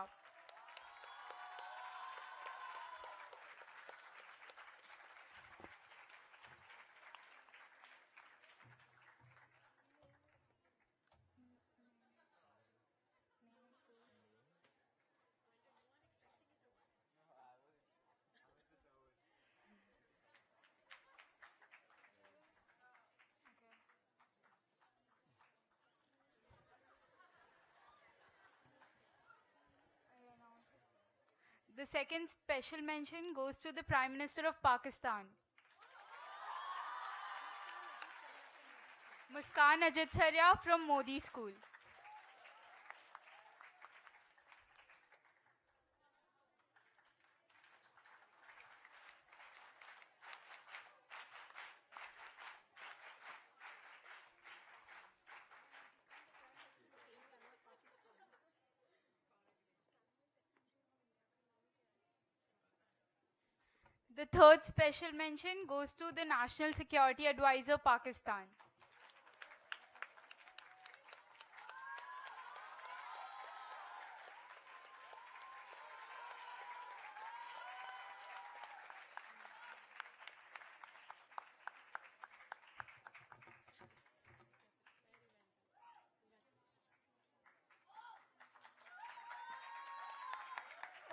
The second special mention goes to the Prime Minister of Pakistan. Muskan Ajitsaria from Modi School. The third special mention goes to the National Security Advisor, Pakistan.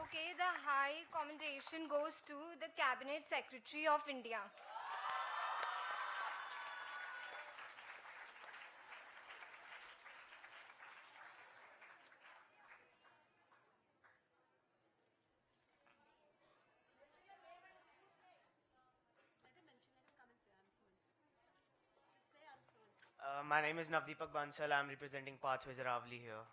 Okay, the high commendation goes to the Cabinet Secretary of India. My name is Navdeepak Bansal. I'm representing Pathways Aravali here.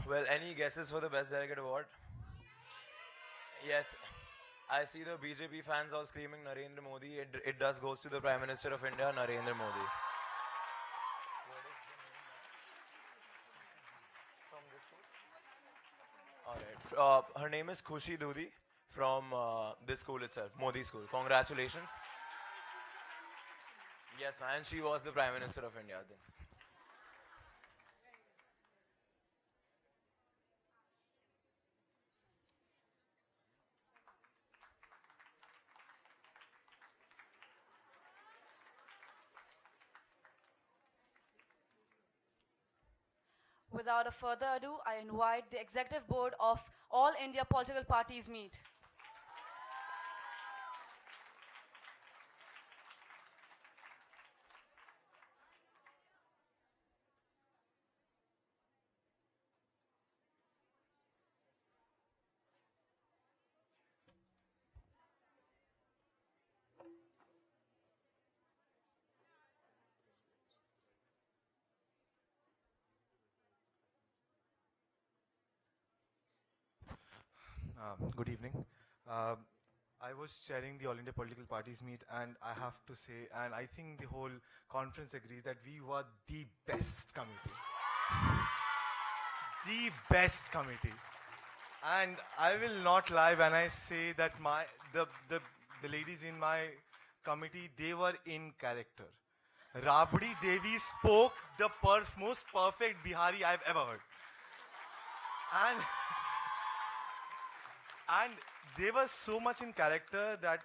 Well, any guesses for the best delegate award? Yes, I see the BJP fans all screaming Narendra Modi. It does goes to the Prime Minister of India, Narendra Modi. Alright, her name is Khushi Dudi from this school itself, Modi School. Congratulations. Yes, man, she was the Prime Minister of India then. Without a further ado, I invite the Executive Board of all India political parties meet. Good evening. I was chairing the All India Political Parties meet, and I have to say, and I think the whole conference agrees, that we were the best committee. The best committee. And I will not lie when I say that the ladies in my committee, they were in character. Rabdi Devi spoke the most perfect Bihari I've ever heard. And they were so much in character that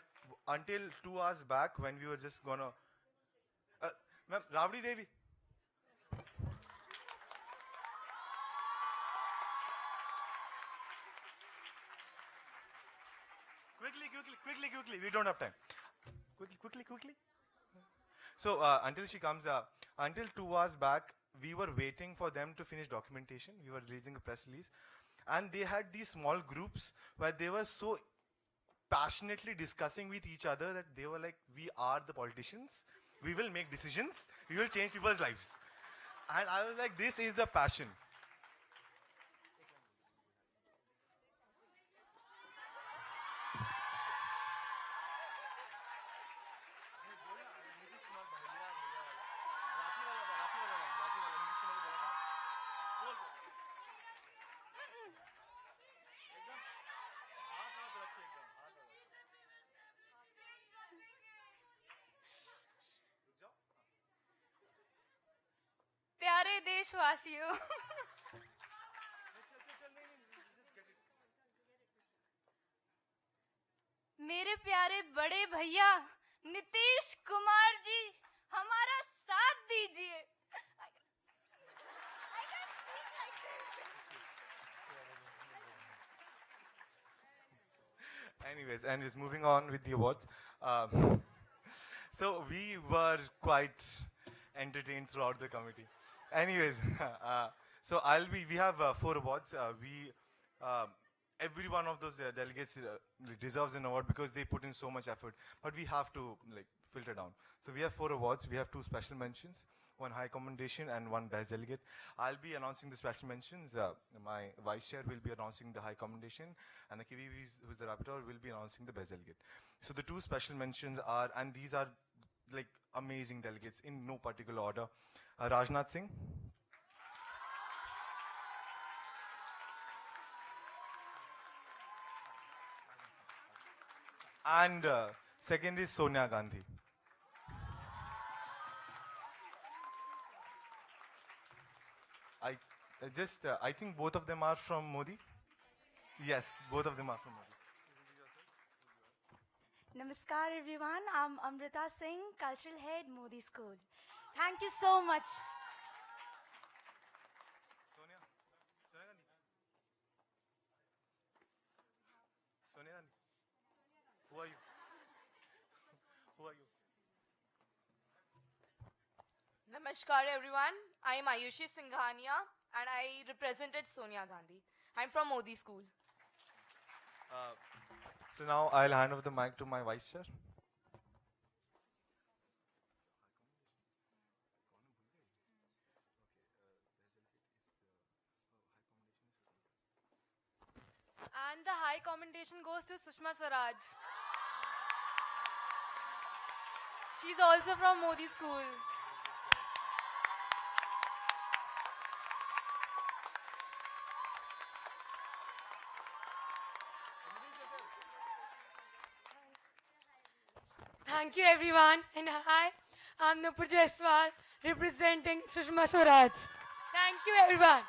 until 2 hours back, when we were just gonna... Ma'am, Rabdi Devi. Quickly, we don't have time. Quickly. So until she comes, until 2 hours back, we were waiting for them to finish documentation. We were releasing a press release. And they had these small groups where they were so passionately discussing with each other that they were like, we are the politicians. We will make decisions. We will change people's lives. And I was like, this is the passion. प्यारे देशवासियों मेरे प्यारे बड़े भैया नीतीश कुमार जी हमारा साथ दीजिए Anyways, moving on with the awards. So we were quite entertained throughout the committee. Anyways, so we have 4 awards. Every one of those delegates deserves an award because they put in so much effort. But we have to filter down. So we have 4 awards. We have 2 special mentions, 1 high commendation and 1 best delegate. I'll be announcing the special mentions. My vice chair will be announcing the high commendation, and the Kiwi, who's the rapporteur, will be announcing the best delegate. So the 2 special mentions are, and these are like amazing delegates in no particular order. Rajnath Singh. And second is Sonia Gandhi. I think both of them are from Modi. Yes, both of them are from Modi. Namaskar everyone, I'm Amrita Singh, Cultural Head, Modi School. Thank you so much. Sonia Gandhi. Sonia Gandhi. Who are you? Who are you? Namaskar everyone, I am Ayushi Singhania and I represented Sonia Gandhi. I'm from Modi School. So now I'll hand over the mic to my vice chair. And the high commendation goes to Sushma Swaraj. She's also from Modi School. Thank you everyone, and hi, I'm Nupur Jaiswal representing Sushma Swaraj. Thank you everyone.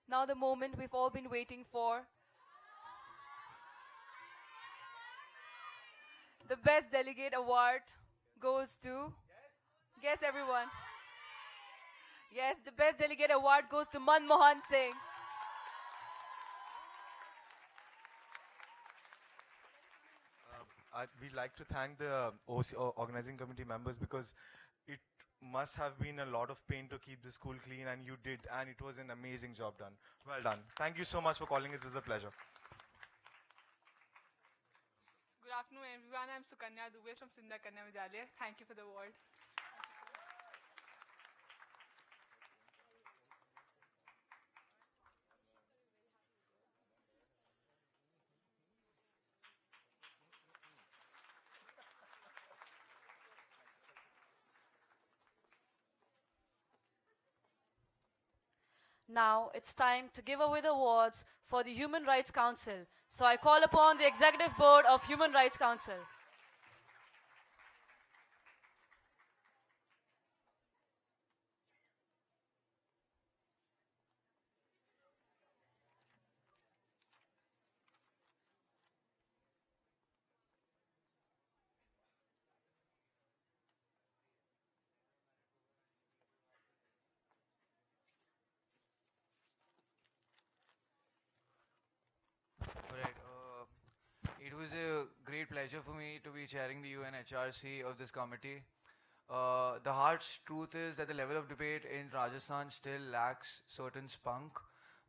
Now the moment we've all been waiting for. The Best Delegate Award goes to... Guess everyone. Yes, the Best Delegate Award goes to Manmohan Singh. We'd like to thank the organizing committee members because it must have been a lot of pain to keep the school clean, and you did, and it was an amazing job done. Well done. Thank you so much for calling us. It was a pleasure. Good afternoon, everyone. I'm Sukanya Dubey from Sindha Kanya Vidyalaya. Thank you for the award. Now it's time to give away the awards for the Human Rights Council. So I call upon the Executive Board of Human Rights Council. was a great pleasure for me to be chairing the UNHRC of this committee. The harsh truth is that the level of debate in Rajasthan still lacks certain spunk,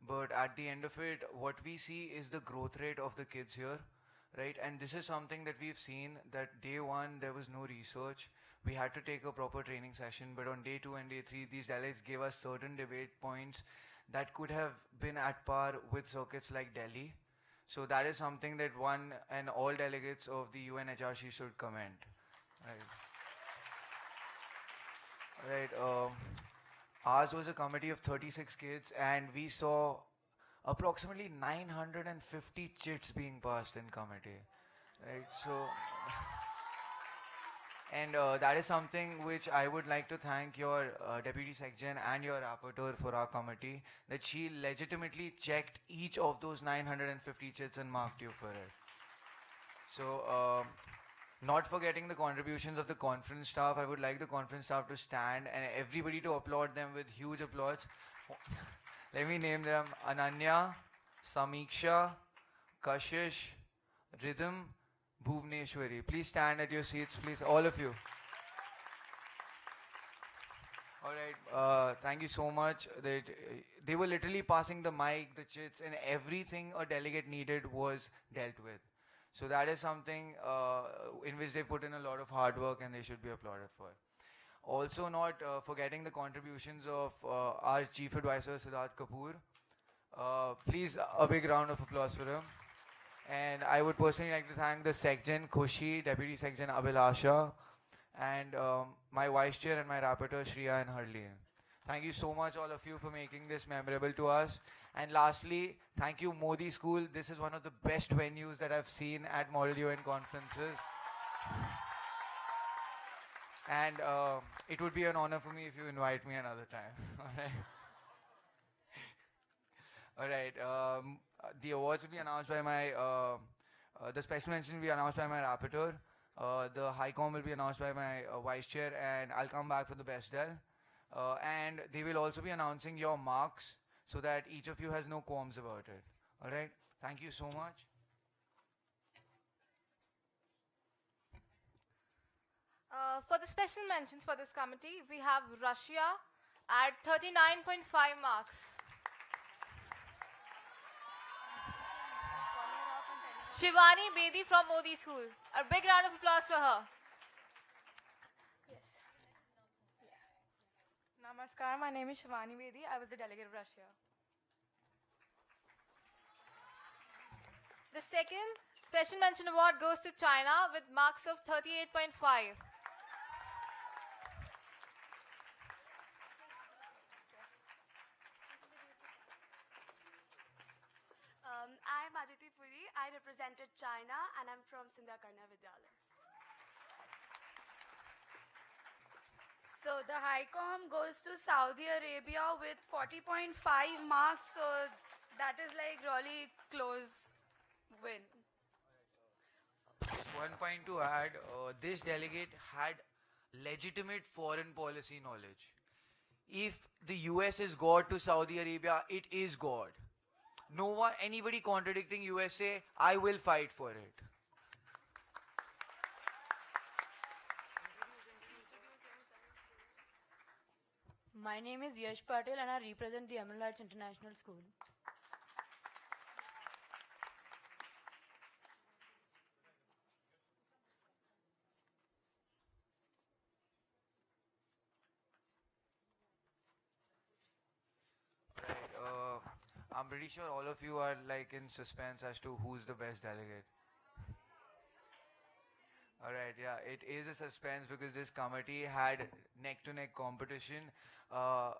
but at the end of it, what we see is the growth rate of the kids here, right? And this is something that we've seen, that day one, there was no research. We had to take a proper training session, but on day 2 and day 3, these delegates gave us certain debate points that could have been at par with circuits like Delhi. So that is something that one and all delegates of the UNHRC should commend. Right. Ours was a committee of 36 kids, and we saw approximately 950 chits being passed in committee. Right. So, and that is something which I would like to thank your Deputy Secretary and your rapporteur for our committee, that she legitimately checked each of those 950 chits and marked you for it. So, not forgetting the contributions of the conference staff, I would like the conference staff to stand and everybody to applaud them with huge applause. Let me name them: Ananya, Samiksha, Kashish, Rhythm, Bhuvneshwari. Please stand at your seats, please, all of you. Alright, thank you so much. They were literally passing the mic, the chits, and everything a delegate needed was dealt with. So that is something in which they've put in a lot of hard work, and they should be applauded for. Also, not forgetting the contributions of our Chief Advisor, Siddharth Kapoor. Please, a big round of applause for him. And I would personally like to thank the Secgen Khushi, Deputy Secgen Abhilasha, and my Vice Chair and my Rapporteur, Shriya and Harleen. Thank you so much, all of you, for making this memorable to us. And lastly, thank you, Modi School. This is one of the best venues that I've seen at Model UN conferences. And it would be an honor for me if you invite me another time. All right. The awards will be announced by my, the special mention will be announced by my rapporteur. The high com will be announced by my vice chair, and I'll come back for the best del. And they will also be announcing your marks so that each of you has no qualms about it. All right. Thank you so much. For the special mentions for this committee, we have Russia at 39.5 marks. Shivani Bedi from Modi School. A big round of applause for her. Yes. Namaskar, my name is Shivani Bedi. I was the delegate of Russia. The second special mention award goes to China with marks of 38.5. I'm Aditi Puri. I represented China, and I'm from Sindha Kanya Vidyalaya. So the high com goes to Saudi Arabia with 40.5 marks. So that is like really close win. Just one point to add, this delegate had legitimate foreign policy knowledge. If the US is God to Saudi Arabia, it is God. No one, anybody contradicting USA, I will fight for it. My name is Yash Patel, and I represent the Emerald Heights International School. I'm pretty sure all of you are like in suspense as to who's the best delegate. Alright, yeah, it is a suspense because this committee had neck-to-neck competition. A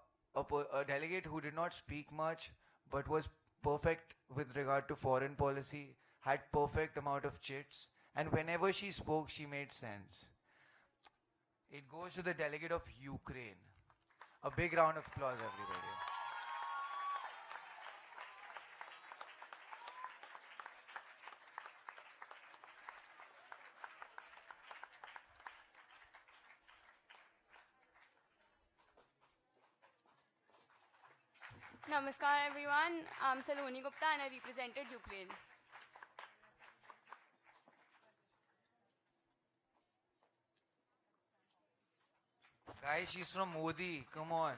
delegate who did not speak much but was perfect with regard to foreign policy, had perfect amount of chits, and whenever she spoke, she made sense. It goes to the delegate of Ukraine. A big round of applause, everybody. Namaskar everyone, I'm Saloni Gupta and I represented Ukraine. Guys, she's from Modi. Come on.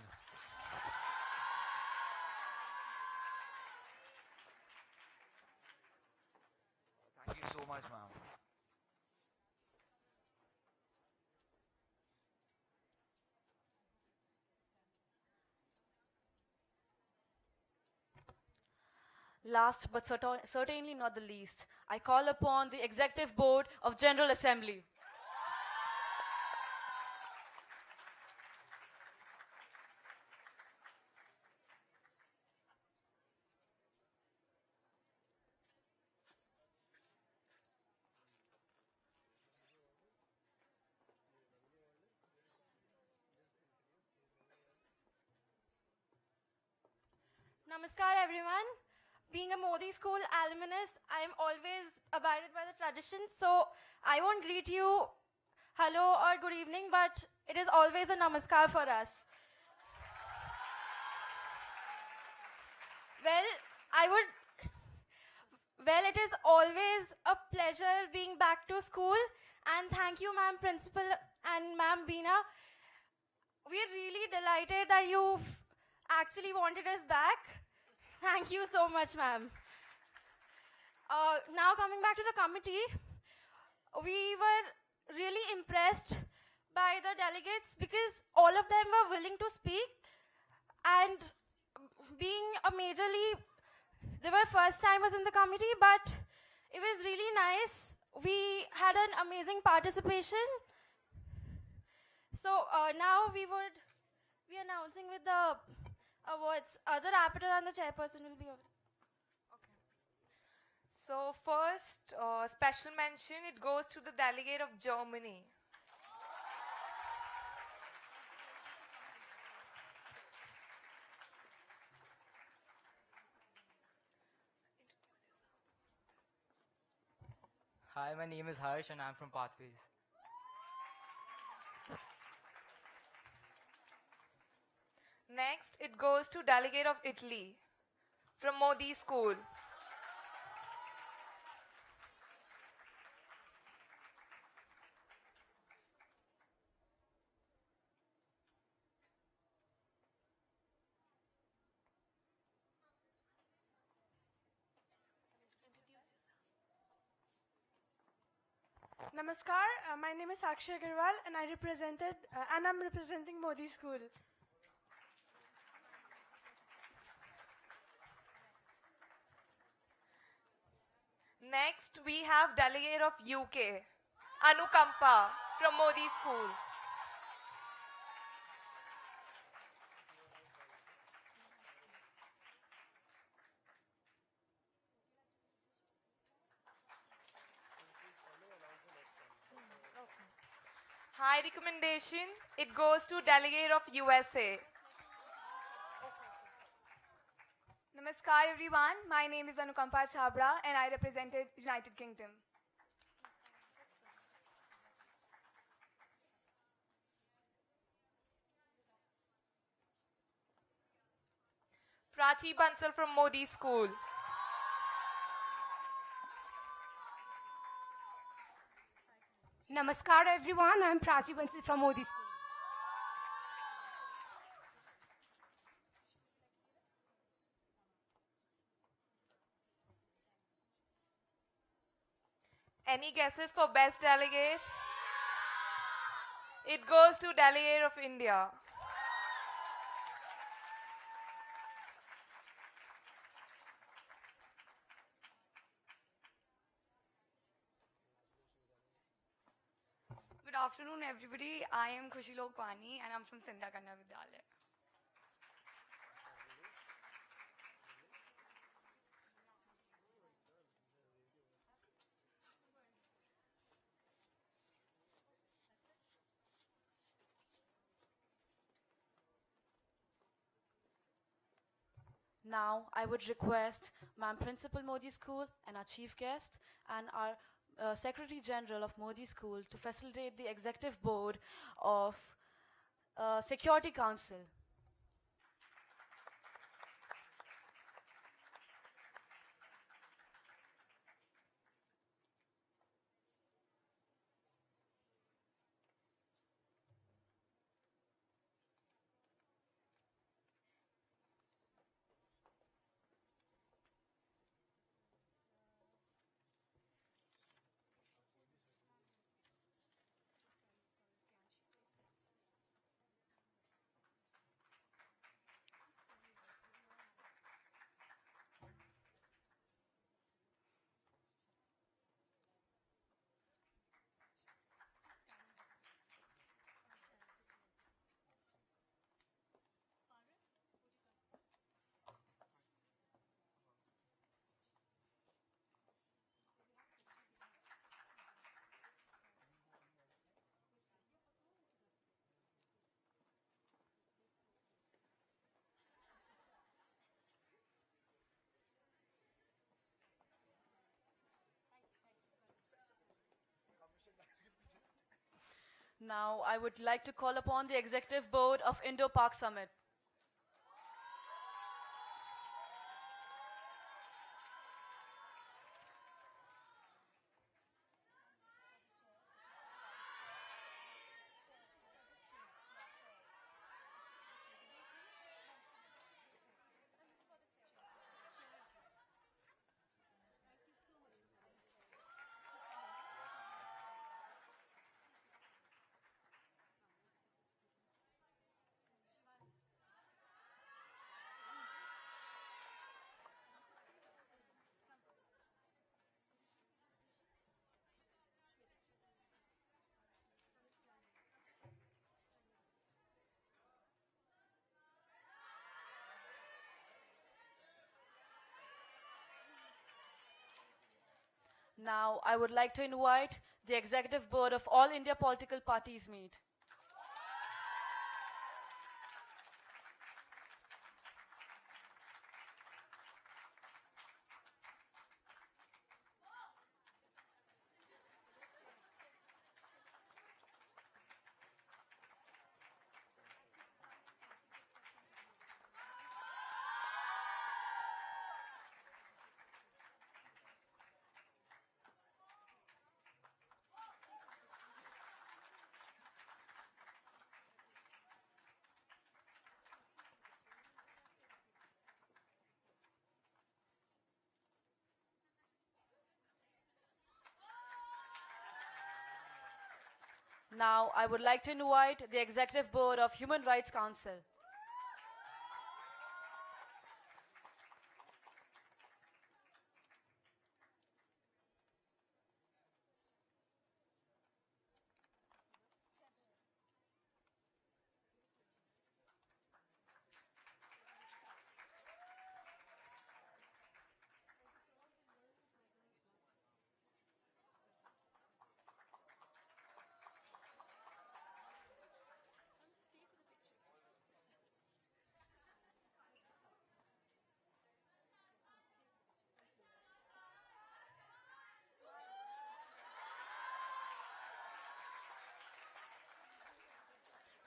Thank you so much, ma'am. Last but certainly not the least, I call upon the Executive Board of General Assembly. Namaskar everyone. Being a Modi school alumnus, I am always abided by the tradition, so I won't greet you hello or good evening, but it is always a namaskar for us. Well, it is always a pleasure being back to school, and thank you, ma'am principal and ma'am Beena. We're really delighted that you've actually wanted us back. Thank you so much, ma'am. Now coming back to the committee, we were really impressed by the delegates because all of them were willing to speak, and being a majorly, they were first timers in the committee, but it was really nice. We had an amazing participation. So now we would be announcing with the awards. The rapporteur and the chairperson will be over. So first, special mention, it goes to the delegate of Germany. Hi, my name is Harsh and I'm from Pathways. Next, it goes to delegate of Italy from Modi School. Namaskar, my name is Sakshi Agarwal and I'm representing Modi School. Next, we have delegate of UK, Anukampa from Modi School. High recommendation, it goes to delegate of USA. Namaskar everyone, my name is Anukampa Chabra and I represented United Kingdom. Prachi Bansal from Modi School. Namaskar everyone, I am Prachi Bansal from Modi School. Any guesses for best delegate? It goes to delegate of India. Good afternoon, everybody. I am Khushi Lokwani and I'm from Sindha Kanya Vidyalaya. Now, I would request Ma'am Principal Modi School and our Chief Guest and our Secretary General of Modi School to facilitate the Executive Board of Security Council. Now, I would like to call upon the Executive Board of Indo-Pak Summit. Now, I would like to invite the Executive Board of all India political parties meet. Now, I would like to invite the Executive Board of Human Rights Council.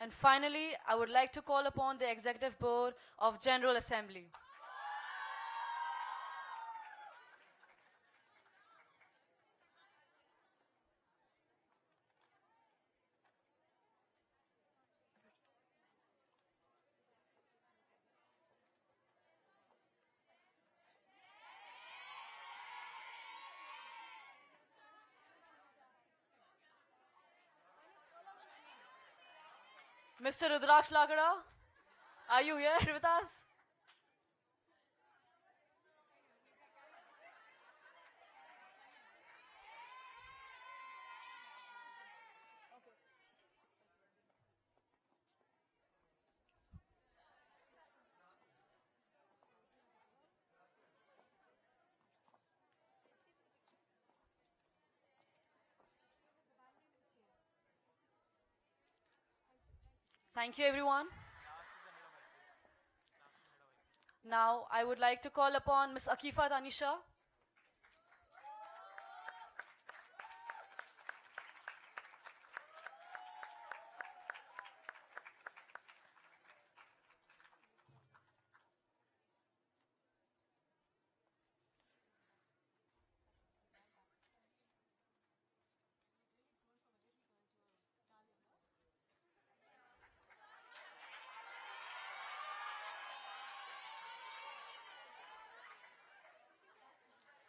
And finally, I would like to call upon the Executive Board of General Assembly. Mr. Rudraksh Lakada, are you here with us? Thank you, everyone. Now, I would like to call upon Ms. Akifa Tanisha.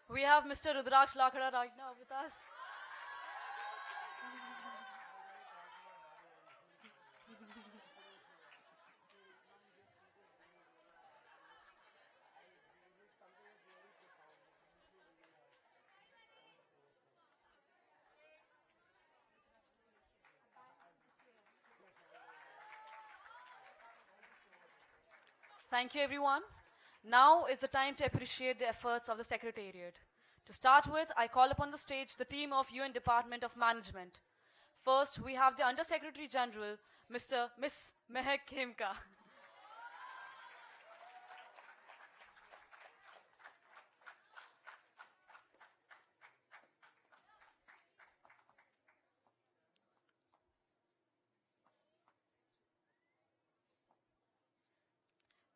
We have Mr. Rudraksh Lakada right now with us. Thank you, everyone. Now is the time to appreciate the efforts of the Secretariat. To start with, I call upon the stage the team of UN Department of Management. First, we have the Under Secretary General, Miss Mehak Khemka.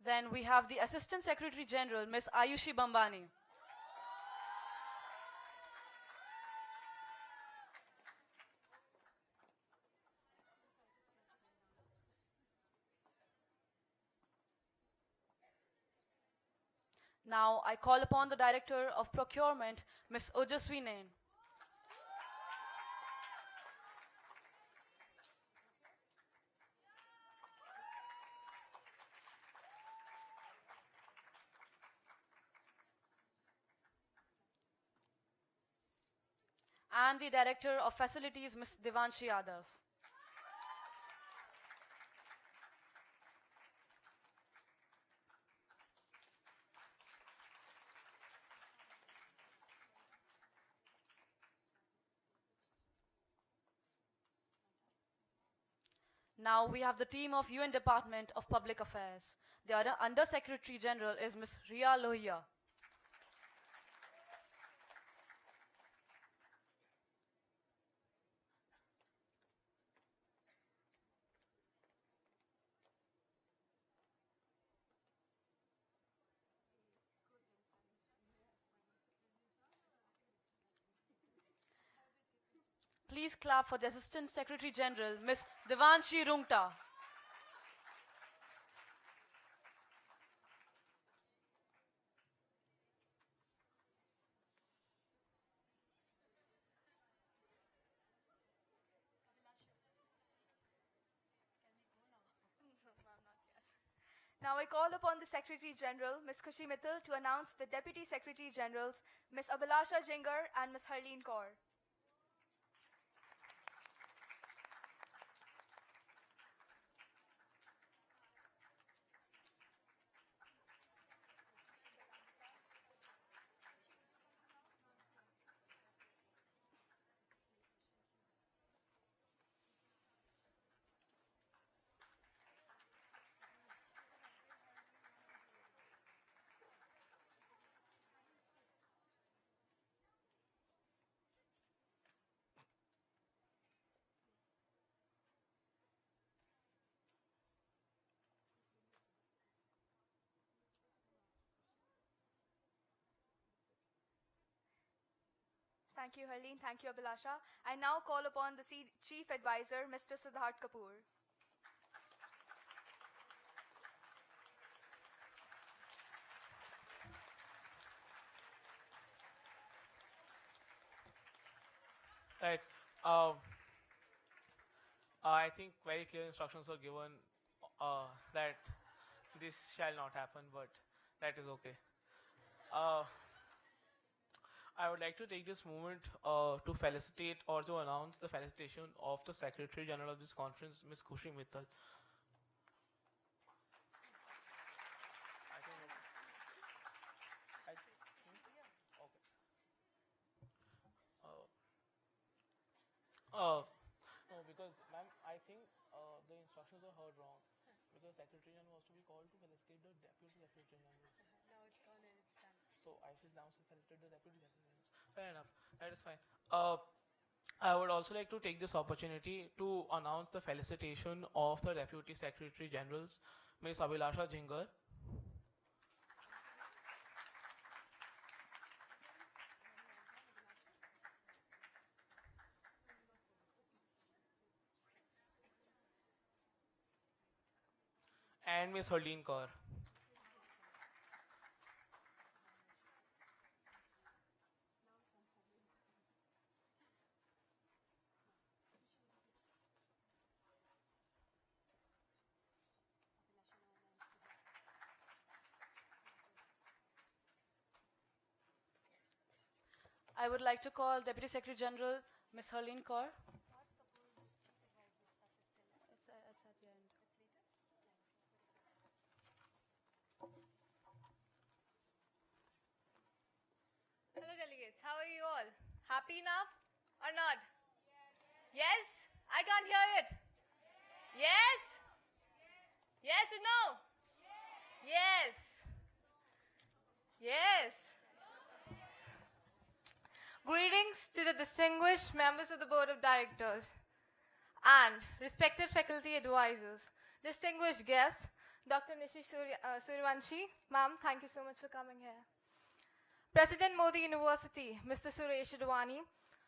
Then we have the Assistant Secretary General, Ms. Ayushi Bambani. Now I call upon the Director of Procurement, Ms. Ojaswi Nain. And the Director of Facilities, Ms. Devanshi Yadav. Now we have the team of UN Department of Public Affairs. The other Under Secretary General is Ms. Ria Lohia. Please clap for the Assistant Secretary General, Ms. Devanshi Rungta. Now I call upon the Secretary General, Ms. Khushi Mittal, to announce the Deputy Secretary Generals, Ms. Abhilasha Jingar and Ms. Harleen Kaur. Thank you, Harleen. Thank you, Abhilasha. I now call upon the Chief Advisor, Mr. Siddharth Kapoor. Right. I think very clear instructions were given that this shall not happen, but that is okay. I would like to take this moment to felicitate or to announce the felicitation of the Secretary General of this conference, Ms. Khushi Mittal. No, because ma'am, I think the instructions are heard wrong. Because Secretary General was to be called to felicitate the Deputy Secretary General. Now it's gone and it's done. So I should now felicitate the Deputy Secretary General. Fair enough. That is fine. I would also like to take this opportunity to announce the felicitation of the Deputy Secretary Generals, Ms. Abhilasha Jingar. And Ms. Harleen Kaur. I would like to call Deputy Secretary General, Ms. Harleen Kaur. It's at the end. Hello, delegates. How are you all? Happy enough or not? Yes? I can't hear it. Yes? Yes or no? Yes. Yes. Greetings to the distinguished members of the Board of Directors and respected faculty advisors, distinguished guests, Dr. Nishi Suryavanshi, ma'am, thank you so much for coming here. President Modi University, Mr. Suresh Advani,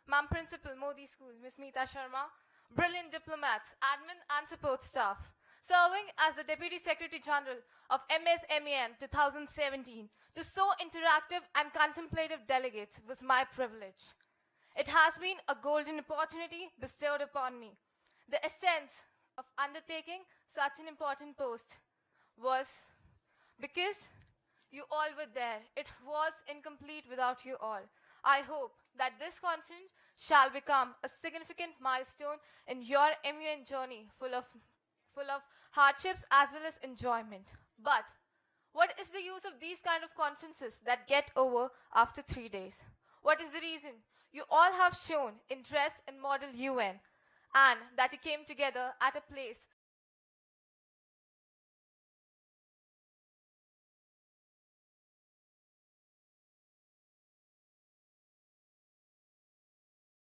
ma'am, Principal Modi School, Ms. Meeta Sharma, brilliant diplomats, admin and support staff. Serving as the Deputy Secretary General of MSMUN 2017 to so interactive and contemplative delegates was my privilege. It has been a golden opportunity bestowed upon me. The essence of undertaking such an important post was because you all were there. It was incomplete without you all. I hope that this conference shall become a significant milestone in your MUN journey full of hardships as well as enjoyment. But what is the use of these kind of conferences that get over after 3 days? What is the reason? You all have shown interest in Model UN and that you came together at a place